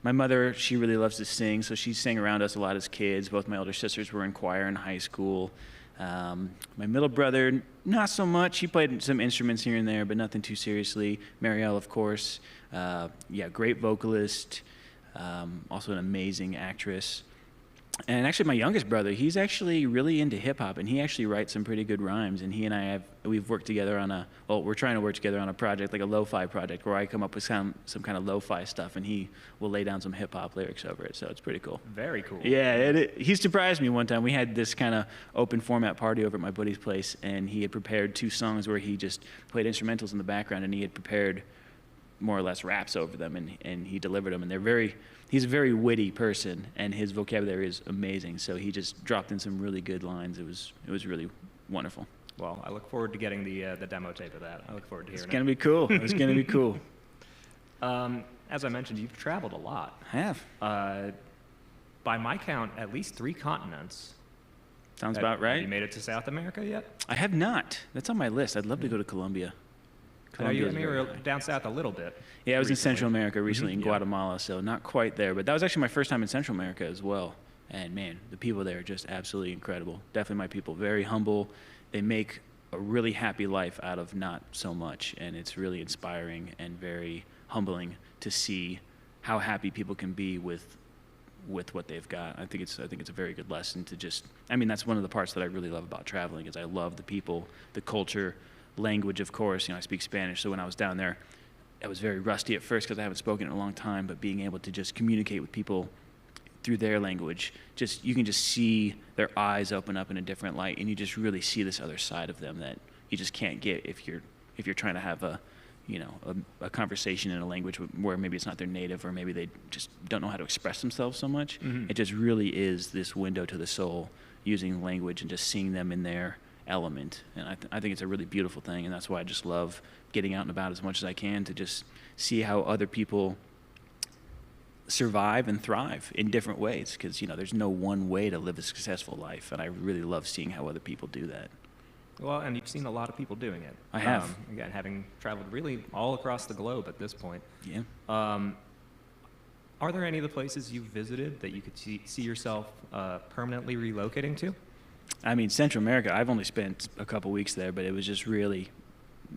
My mother, she really loves to sing, so she sang around us a lot as kids. Both my older sisters were in choir in high school. My middle brother, not so much. He played some instruments here and there, but nothing too seriously. Marielle, of course, great vocalist, also an amazing actress. And actually, my youngest brother, he's actually really into hip hop, and he actually writes some pretty good rhymes. And he and we've worked together on we're trying to work together on a project, like a lo-fi project, where I come up with some kind of lo-fi stuff, and he will lay down some hip hop lyrics over it. So it's pretty cool. Very cool. Yeah, he surprised me one time. We had this kind of open format party over at my buddy's place, and he had prepared 2 songs where he just played instrumentals in the background, and he had prepared more or less raps over them, and he delivered them. And he's a very witty person, and his vocabulary is amazing. So he just dropped in some really good lines. It was really wonderful. Well, I look forward to getting the demo tape of that. I look forward to hearing it. It's gonna be cool. It's gonna be cool. As I mentioned, you've traveled a lot. I have. By my count, at least 3 continents. Sounds about right. Have you made it to South America yet? I have not. That's on my list. I'd love to go to Colombia. I know you were down south a little bit. Yeah, I was in Central America recently, in Yeah. Guatemala, so not quite there. But that was actually my first time in Central America as well. And man, the people there are just absolutely incredible. Definitely my people. Very humble. They make a really happy life out of not so much. And it's really inspiring and very humbling to see how happy people can be with what they've got. I think it's a very good lesson to that's one of the parts that I really love about traveling, is I love the people, the culture, language, of course. I speak Spanish, so when I was down there, I was very rusty at first because I haven't spoken in a long time, but being able to just communicate with people through their language, you can just see their eyes open up in a different light, and you just really see this other side of them that you just can't get if you're trying to have a conversation in a language where maybe it's not their native, or maybe they just don't know how to express themselves so much. Mm-hmm. It just really is this window to the soul, using language and just seeing them in their element. And I think it's a really beautiful thing, and that's why I just love getting out and about as much as I can, to just see how other people survive and thrive in different ways, because there's no one way to live a successful life, and I really love seeing how other people do that. Well, and you've seen a lot of people doing it. I have. Again, having traveled really all across the globe at this point. Yeah. Are there any of the places you've visited that you could see yourself permanently relocating to? Central America, I've only spent a couple weeks there, but it was just really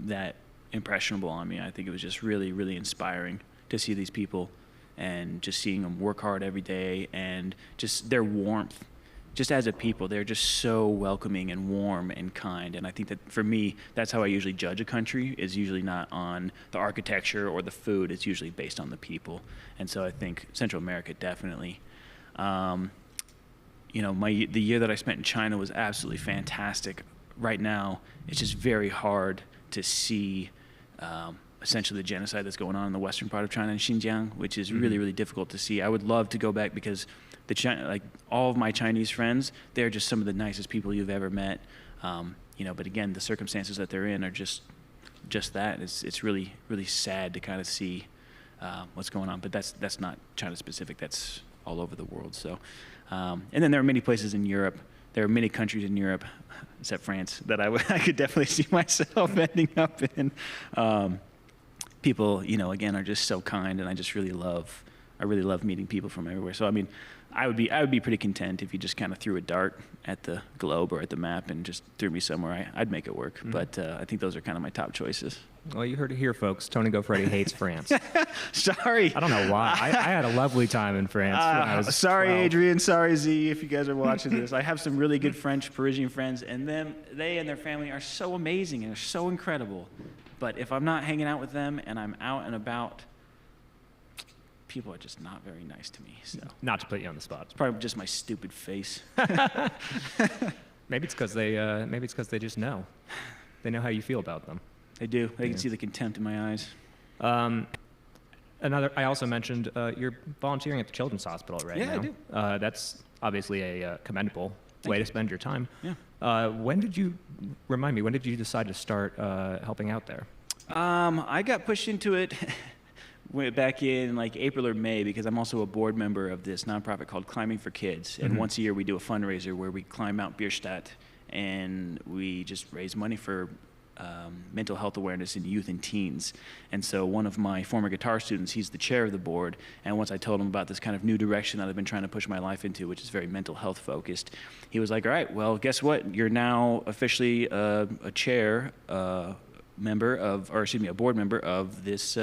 that impressionable on me. I think it was just really, really inspiring to see these people, and just seeing them work hard every day, and just their warmth. Just as a people, they're just so welcoming and warm and kind. And I think that for me, that's how I usually judge a country, is usually not on the architecture or the food. It's usually based on the people. And so I think Central America definitely. The year that I spent in China was absolutely fantastic. Right now, it's just very hard to see essentially the genocide that's going on in the western part of China, in Xinjiang, which is really, really difficult to see. I would love to go back, because all of my Chinese friends, they're just some of the nicest people you've ever met. But again, the circumstances that they're in are just that. It's really, really sad to kind of see what's going on. But that's not China specific. That's all over the world. So, and then there are many places in Europe. There are many countries in Europe, except France, that I could definitely see myself ending up in. People, again, are just so kind, and I really love meeting people from everywhere. So, I would be pretty content if you just kind of threw a dart at the globe or at the map and just threw me somewhere. I'd make it work. Mm-hmm. But I think those are kind of my top choices. Well, you heard it here, folks. Tony Goreddy hates France. Sorry. I don't know why. I had a lovely time in France when I was Sorry, 12. Adrian. Sorry, Z, if you guys are watching this. I have some really good French Parisian friends, and they and their family are so amazing and are so incredible. But if I'm not hanging out with them and I'm out and about, people are just not very nice to me. So Not to put you on the spot. it's probably just my stupid face. Maybe it's because they just know. They know how you feel about them. They do. They can see the contempt in my eyes. I also mentioned you're volunteering at the Children's Hospital right now. Yeah, I do. That's obviously a commendable way to spend your time. Yeah. When did you decide to start helping out there? I got pushed into it way back in like April or May because I'm also a board member of this nonprofit called Climbing for Kids. And once a year we do a fundraiser where we climb Mount Bierstadt and we just raise money for mental health awareness in youth and teens. And so one of my former guitar students, he's the chair of the board, and once I told him about this kind of new direction that I've been trying to push my life into, which is very mental health focused, he was like, all right, well, guess what? You're now officially a board member of this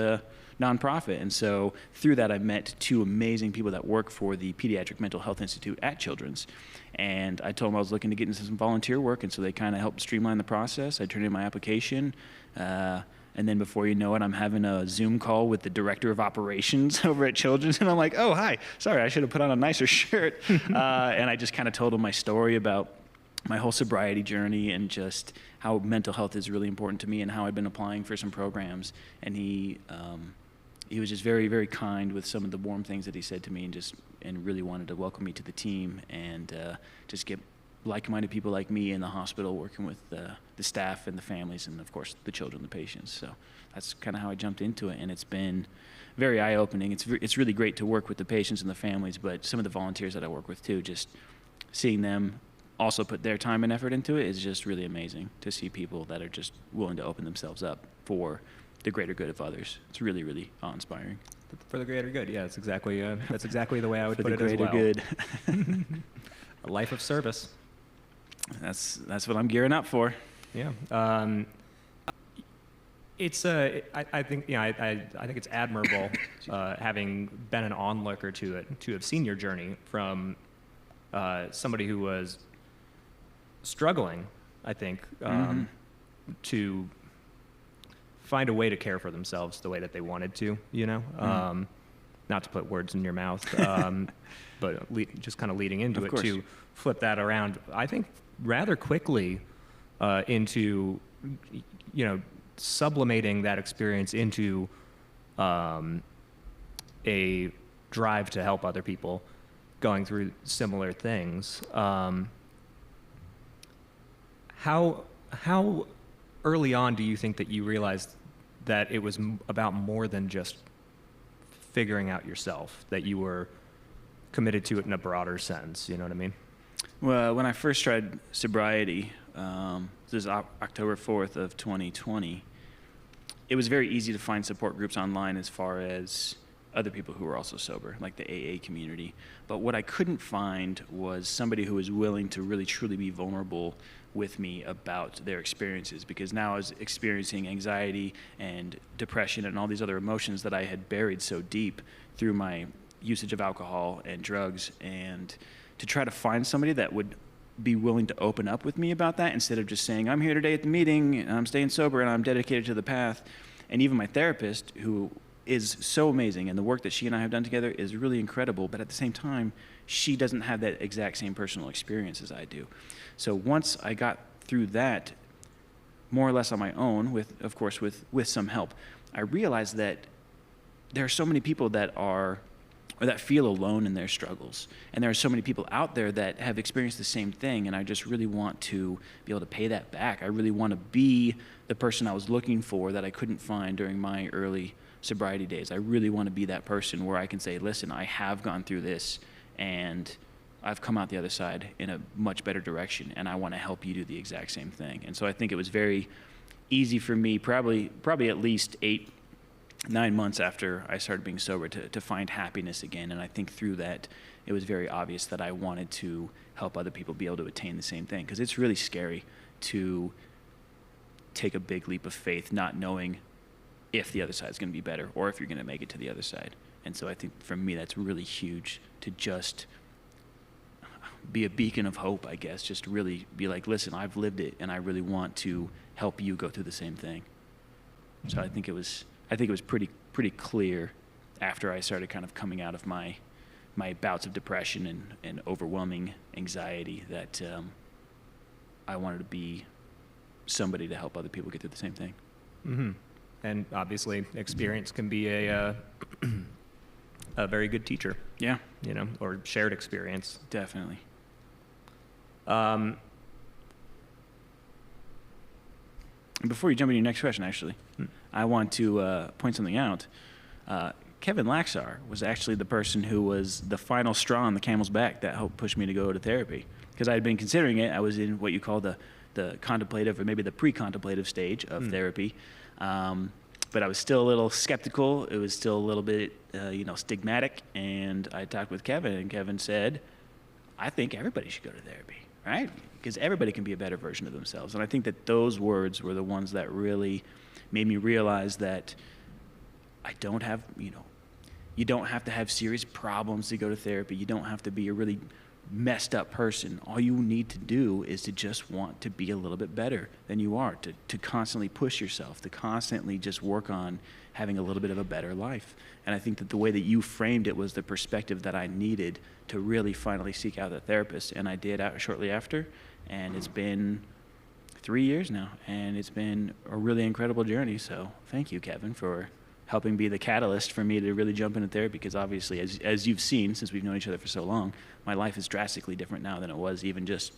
nonprofit. And so through that, I met two amazing people that work for the Pediatric Mental Health Institute at Children's. And I told them I was looking to get into some volunteer work, and so they kind of helped streamline the process. I turned in my application, and then before you know it, I'm having a Zoom call with the director of operations over at Children's, and I'm like, oh, hi, sorry, I should have put on a nicer shirt. And I just kind of told him my story about my whole sobriety journey and just how mental health is really important to me and how I've been applying for some programs. And he was just very, very kind with some of the warm things that he said to me, and really wanted to welcome me to the team and just get like-minded people like me in the hospital working with the staff and the families and, of course, the children, the patients. So that's kind of how I jumped into it, and it's been very eye-opening. It's really great to work with the patients and the families, but some of the volunteers that I work with, too, just seeing them also put their time and effort into it is just really amazing to see people that are just willing to open themselves up for the greater good of others. It's really, really awe-inspiring. For the greater good, yeah, that's exactly the way I would For put the it as well. greater good. A life of service. That's what I'm gearing up for. Yeah. I think it's admirable, having been an onlooker to it, to have seen your journey from somebody who was struggling, I think, to find a way to care for themselves the way that they wanted to, not to put words in your mouth, but just kind of leading into it, to flip that around, I think, rather quickly into, sublimating that experience into a drive to help other people going through similar things. How early on do you think that you realized that it was about more than just figuring out yourself, that you were committed to it in a broader sense? You know what I mean? Well, when I first tried sobriety, this is October 4th of 2020, it was very easy to find support groups online as far as other people who were also sober, like the AA community. But what I couldn't find was somebody who was willing to really truly be vulnerable with me about their experiences, because now I was experiencing anxiety and depression and all these other emotions that I had buried so deep through my usage of alcohol and drugs, and to try to find somebody that would be willing to open up with me about that instead of just saying, I'm here today at the meeting and I'm staying sober and I'm dedicated to the path. And even my therapist, who is so amazing, and the work that she and I have done together is really incredible, but at the same time, she doesn't have that exact same personal experience as I do. So once I got through that, more or less on my own, with some help, I realized that there are so many people that feel alone in their struggles. And there are so many people out there that have experienced the same thing, and I just really want to be able to pay that back. I really want to be the person I was looking for that I couldn't find during my early sobriety days. I really want to be that person where I can say, listen, I have gone through this, and I've come out the other side in a much better direction, and I want to help you do the exact same thing. And so I think it was very easy for me, probably at least 8 9 months after I started being sober to find happiness again. And I think through that, it was very obvious that I wanted to help other people be able to attain the same thing. Because it's really scary to take a big leap of faith not knowing if the other side is going to be better or if you're going to make it to the other side. And so I think for me that's really huge, to just be a beacon of hope, I guess. Just really be like, listen, I've lived it, and I really want to help you go through the same thing. So I think it was pretty clear after I started kind of coming out of my bouts of depression and overwhelming anxiety that I wanted to be somebody to help other people get through the same thing. Mm-hmm. And obviously, experience can be a very good teacher. Yeah, You know, or shared experience. definitely. Um, And before you jump into your next question, actually, I want to point something out. Kevin Laxar was actually the person who was the final straw on the camel's back that helped push me to go to therapy. Because I had been considering it. I was in what you call the contemplative or maybe the pre-contemplative stage of therapy. But I was still a little skeptical. It was still a little bit, stigmatic. And I talked with Kevin, and Kevin said, I think everybody should go to therapy, right? Because everybody can be a better version of themselves. And I think that those words were the ones that really made me realize that I don't have, you don't have to have serious problems to go to therapy. You don't have to be a really messed up person. All you need to do is to just want to be a little bit better than you are, to constantly push yourself, to constantly just work on having a little bit of a better life. And I think that the way that you framed it was the perspective that I needed to really finally seek out a therapist. And I did shortly after. And it's been 3 years now. And it's been a really incredible journey. So thank you, Kevin, for helping be the catalyst for me to really jump into therapy. Because obviously, as you've seen, since we've known each other for so long, my life is drastically different now than it was even just,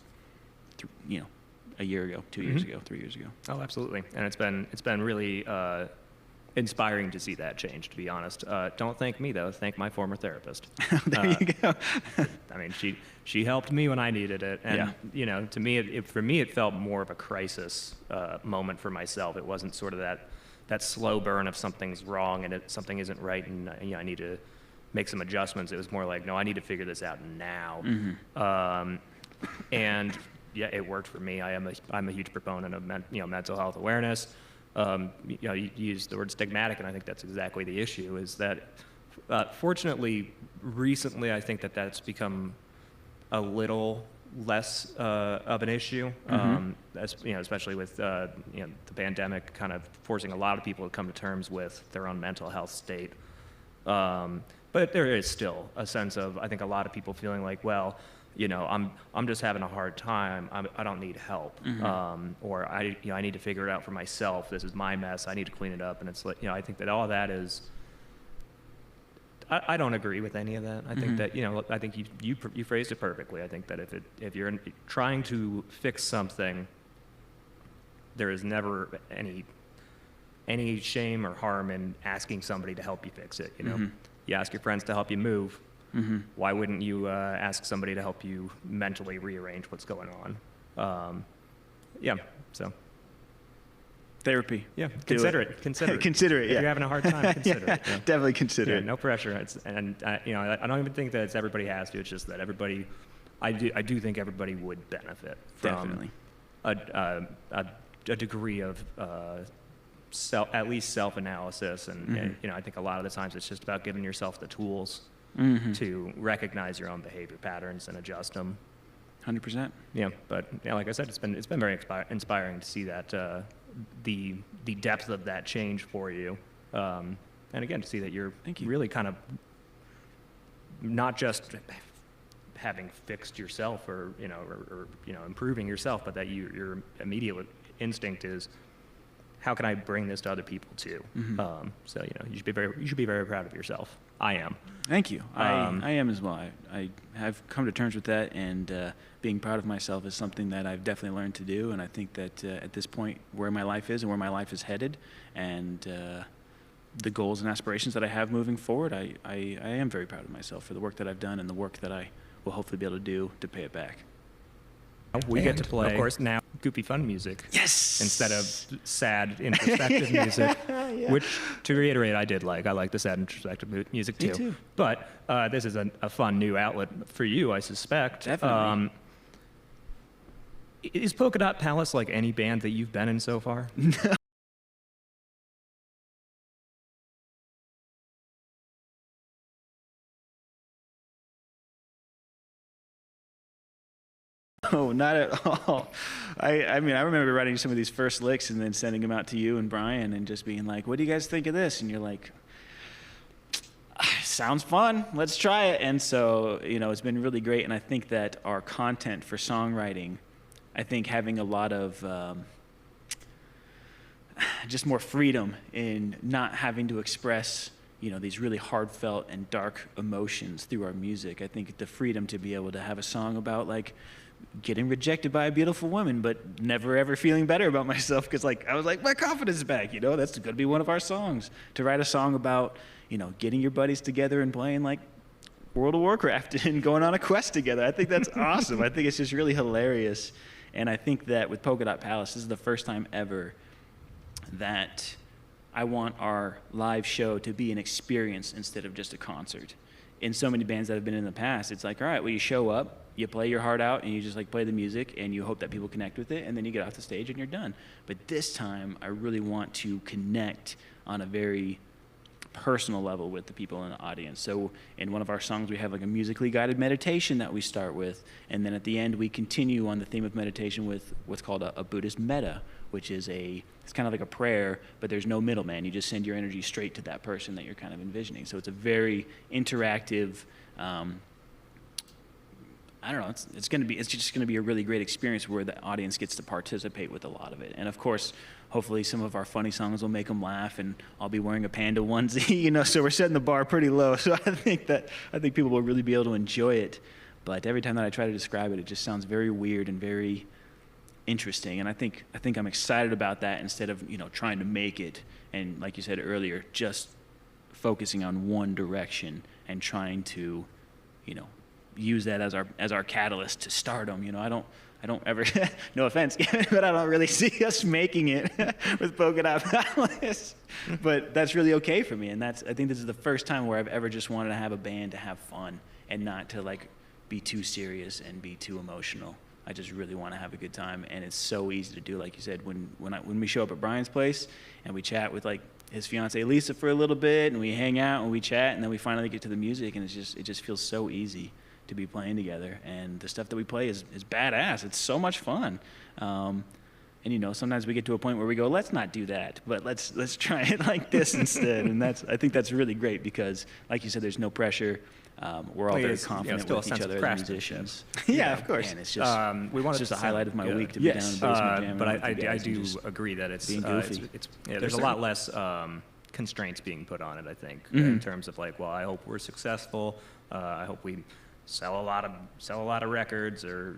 a year ago, 2 years ago, 3 years ago. Oh, absolutely. And it's been really inspiring to see that change, to be honest. Don't thank me, though. Thank my former therapist. There you go. I mean, she helped me when I needed it. And, to me, for me, it felt more of a crisis moment for myself. It wasn't sort of that slow burn of something's wrong and something isn't right and I need to make some adjustments. It was more like, no, I need to figure this out now. And yeah, it worked for me. I'm a huge proponent of mental health awareness. You use the word stigmatic, and I think that's exactly the issue. Is that fortunately, recently, I think that's become a little less of an issue, especially with the pandemic kind of forcing a lot of people to come to terms with their own mental health state. But there is still a sense of, I think, a lot of people feeling like, well, I'm just having a hard time. I don't need help, or I need to figure it out for myself. This is my mess. I need to clean it up. And it's like, I think that all that is. I don't agree with any of that. I think that I think you phrased it perfectly. I think that if you're trying to fix something, there is never any shame or harm in asking somebody to help you fix it. You ask your friends to help you move. Why wouldn't you ask somebody to help you mentally rearrange what's going on? So. Therapy. Yeah, consider it. Consider it. Consider it. If you're having a hard time, consider it. Yeah. Definitely consider it. No pressure. I don't even think that everybody has to. It's just that everybody. I do think everybody would benefit from a degree of at least self-analysis, and I think a lot of the times it's just about giving yourself the tools to recognize your own behavior patterns and adjust them. 100%. Yeah, but like I said, it's been very inspiring to see that the depth of that change for you, and again to see that you're really kind of not just having fixed yourself or improving yourself, but that your immediate instinct is, how can I bring this to other people too? So you should be very proud of yourself. I am. Thank you. I am as well. I have come to terms with that, and being proud of myself is something that I've definitely learned to do. And I think that at this point, where my life is and where my life is headed, and the goals and aspirations that I have moving forward, I am very proud of myself for the work that I've done and the work that I will hopefully be able to do to pay it back. We get to play, of course, now goofy fun music. Yes. Instead of sad introspective music, which, to reiterate, I did like. I like the sad introspective music too. Me too. But this is a fun new outlet for you, I suspect. Definitely. Is Polka Dot Palace like any band that you've been in so far? Oh, not at all. I mean, I remember writing some of these first licks and then sending them out to you and Brian and just being like, what do you guys think of this? And you're like, sounds fun. Let's try it. And so, it's been really great. And I think that our content for songwriting, I think having a lot of just more freedom in not having to express, these really heartfelt and dark emotions through our music. I think the freedom to be able to have a song about like getting rejected by a beautiful woman, but never ever feeling better about myself because I was like, my confidence is back. That's going to be one of our songs. To write a song about, getting your buddies together and playing like World of Warcraft and going on a quest together. I think that's awesome. I think it's just really hilarious. And I think that with Polka Dot Palace, this is the first time ever that I want our live show to be an experience instead of just a concert. In so many bands that have been in the past, it's like, all right, well, you show up, you play your heart out, and you just play the music, and you hope that people connect with it, and then you get off the stage and you're done. But this time, I really want to connect on a very personal level with the people in the audience. So in one of our songs, we have like a musically guided meditation that we start with, and then at the end, we continue on the theme of meditation with what's called a Buddhist metta, which is it's kind of like a prayer, but there's no middleman. You just send your energy straight to that person that you're kind of envisioning. So it's a very interactive, I don't know, it's just going to be a really great experience where the audience gets to participate with a lot of it. And of course, hopefully some of our funny songs will make them laugh, and I'll be wearing a panda onesie, so we're setting the bar pretty low. So I think people will really be able to enjoy it. But every time that I try to describe it, it just sounds very weird and very interesting. And I think I'm excited about that instead of, trying to make it, and like you said earlier, just focusing on one direction and trying to, use that as our catalyst to stardom. I don't ever, no offense, but I don't really see us making it with Polka Dot Palace. But that's really okay for me, and I think this is the first time where I've ever just wanted to have a band to have fun and not to be too serious and be too emotional. I just really want to have a good time, and it's so easy to do. Like you said, when we show up at Brian's place and we chat with his fiancée Lisa for a little bit, and we hang out and we chat, and then we finally get to the music, and it just feels so easy to be playing together. And the stuff that we play is badass. It's so much fun. And sometimes we get to a point where we go, let's not do that, but let's try it like this instead. And I think that's really great because, like you said, there's no pressure. We're all very confident with each other as musicians. Yeah, of course. And it's just a highlight of my week to be down in the basement jamming. But with I you guys do and just agree that it's being goofy. there's a lot less constraints being put on it, I think, in terms of I hope we're successful. I hope we sell a lot of records, or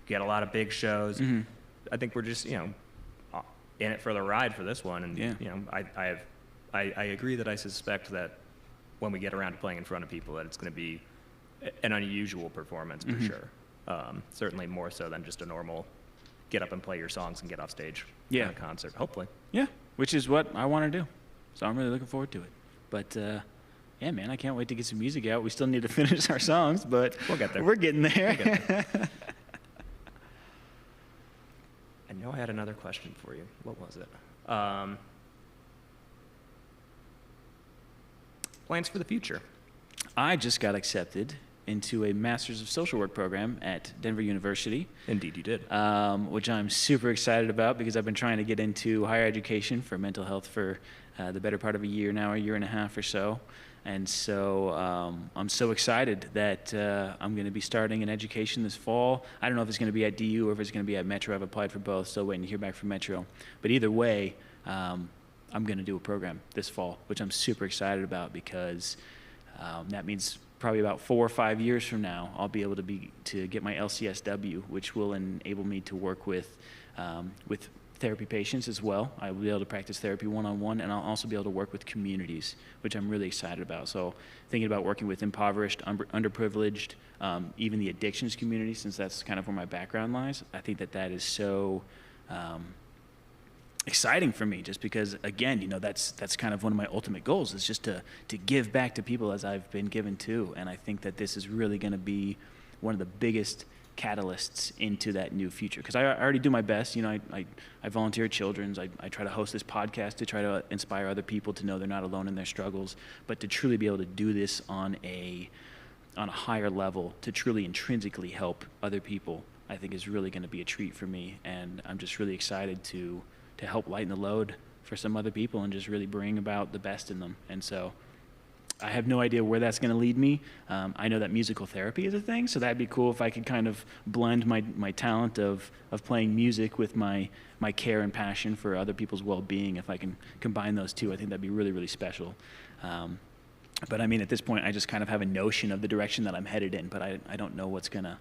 get a lot of big shows. I think we're just in it for the ride for this one, and I agree that I suspect that when we get around to playing in front of people, that it's going to be an unusual performance for sure. Certainly more so than just a normal get up and play your songs and get off stage kind of concert. Hopefully, which is what I want to do. So I'm really looking forward to it. But yeah, man, I can't wait to get some music out. We still need to finish our songs, but we'll get there. We're getting there. We'll get there. I know I had another question for you. What was it? Plans for the future. I just got accepted into a Master's of Social Work program at Denver University. Indeed, you did. Which I'm super excited about because I've been trying to get into higher education for mental health for the better part of a year now, a year and a half or so. And so I'm so excited that I'm going to be starting in education this fall. I don't know if it's going to be at DU or if it's going to be at Metro. I've applied for both, still waiting to hear back from Metro. But either way, I'm going to do a program this fall, which I'm super excited about because that means probably about 4 or 5 years from now, I'll be able to get my LCSW, which will enable me to work with therapy patients as well. I will be able to practice therapy one-on-one, and I'll also be able to work with communities, which I'm really excited about. So thinking about working with impoverished, underprivileged, even the addictions community, since that's kind of where my background lies, I think that that is so exciting for me, just because, again, that's kind of one of my ultimate goals, is just to give back to people as I've been given to. And I think that this is really going to be one of the biggest catalysts into that new future, because I already do my best. I volunteer at Children's. I try to host this podcast to try to inspire other people to know they're not alone in their struggles, but to truly be able to do this on a higher level, to truly intrinsically help other people, I think is really going to be a treat for me. And I'm just really excited to help lighten the load for some other people and just really bring about the best in them. And so I have no idea where that's going to lead me. I know that musical therapy is a thing, so that'd be cool if I could kind of blend my talent of playing music with my care and passion for other people's well-being. If I can combine those two, I think that'd be really, really special. But I mean, at this point, I just kind of have a notion of the direction that I'm headed in, but I don't know what's gonna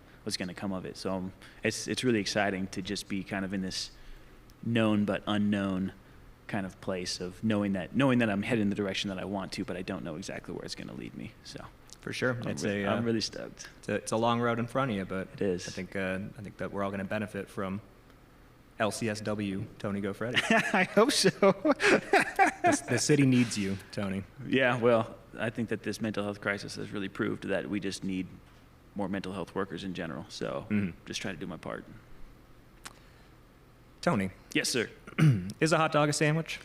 come of it. So it's really exciting to just be kind of in this known but unknown kind of place of knowing that I'm headed in the direction that I want to, but I don't know exactly where it's going to lead me. So For sure. I'm really stoked. It's a long road in front of you, but it is. I think that we're all going to benefit from LCSW, Tony Goreddy. I hope so. The city needs you, Tony. Yeah, well, I think that this mental health crisis has really proved that we just need more mental health workers in general. So just try to do my part. Tony. Yes, sir. Is a hot dog a sandwich?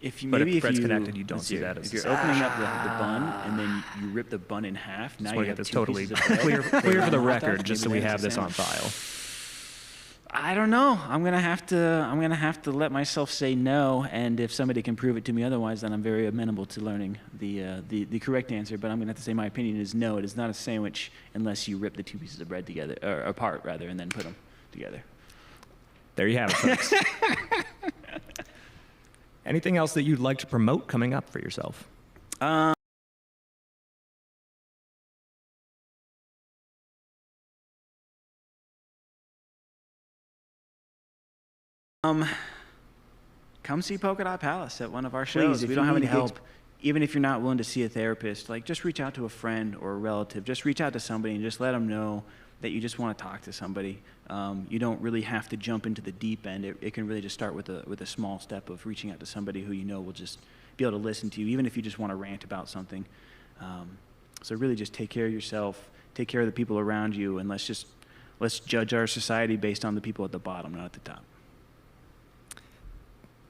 If But maybe if bread's you connected, you don't see that as if you're a opening up the bun and then you rip the bun in half, now Just you want to have get this two totally pieces of bread. clear for the Hot record, dog, just so maybe we have that's a this on sandwich. file. I don't know. I'm gonna have to let myself say no, and if somebody can prove it to me otherwise, then I'm very amenable to learning the correct answer. But I'm gonna have to say my opinion is no. It is not a sandwich unless you rip the two pieces of bread together, or apart rather, and then put them together. There you have it, folks. Anything else that you'd like to promote coming up for yourself? Come see Polka Dot Palace at one of our Please, shows. if We you don't have need any help. gigs. Even if you're not willing to see a therapist, like, just reach out to a friend or a relative. Just reach out to somebody and just let them know that you just want to talk to somebody. You don't really have to jump into the deep end. It can really just start with a small step of reaching out to somebody who you know will just be able to listen to you, even if you just want to rant about something. So really just take care of yourself, take care of the people around you, and let's judge our society based on the people at the bottom, not at the top.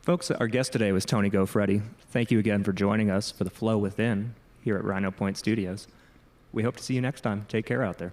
Folks, our guest today was Tony Goreddy. Thank you again for joining us for The Flow Within here at Rhino Point Studios. We hope to see you next time. Take care out there.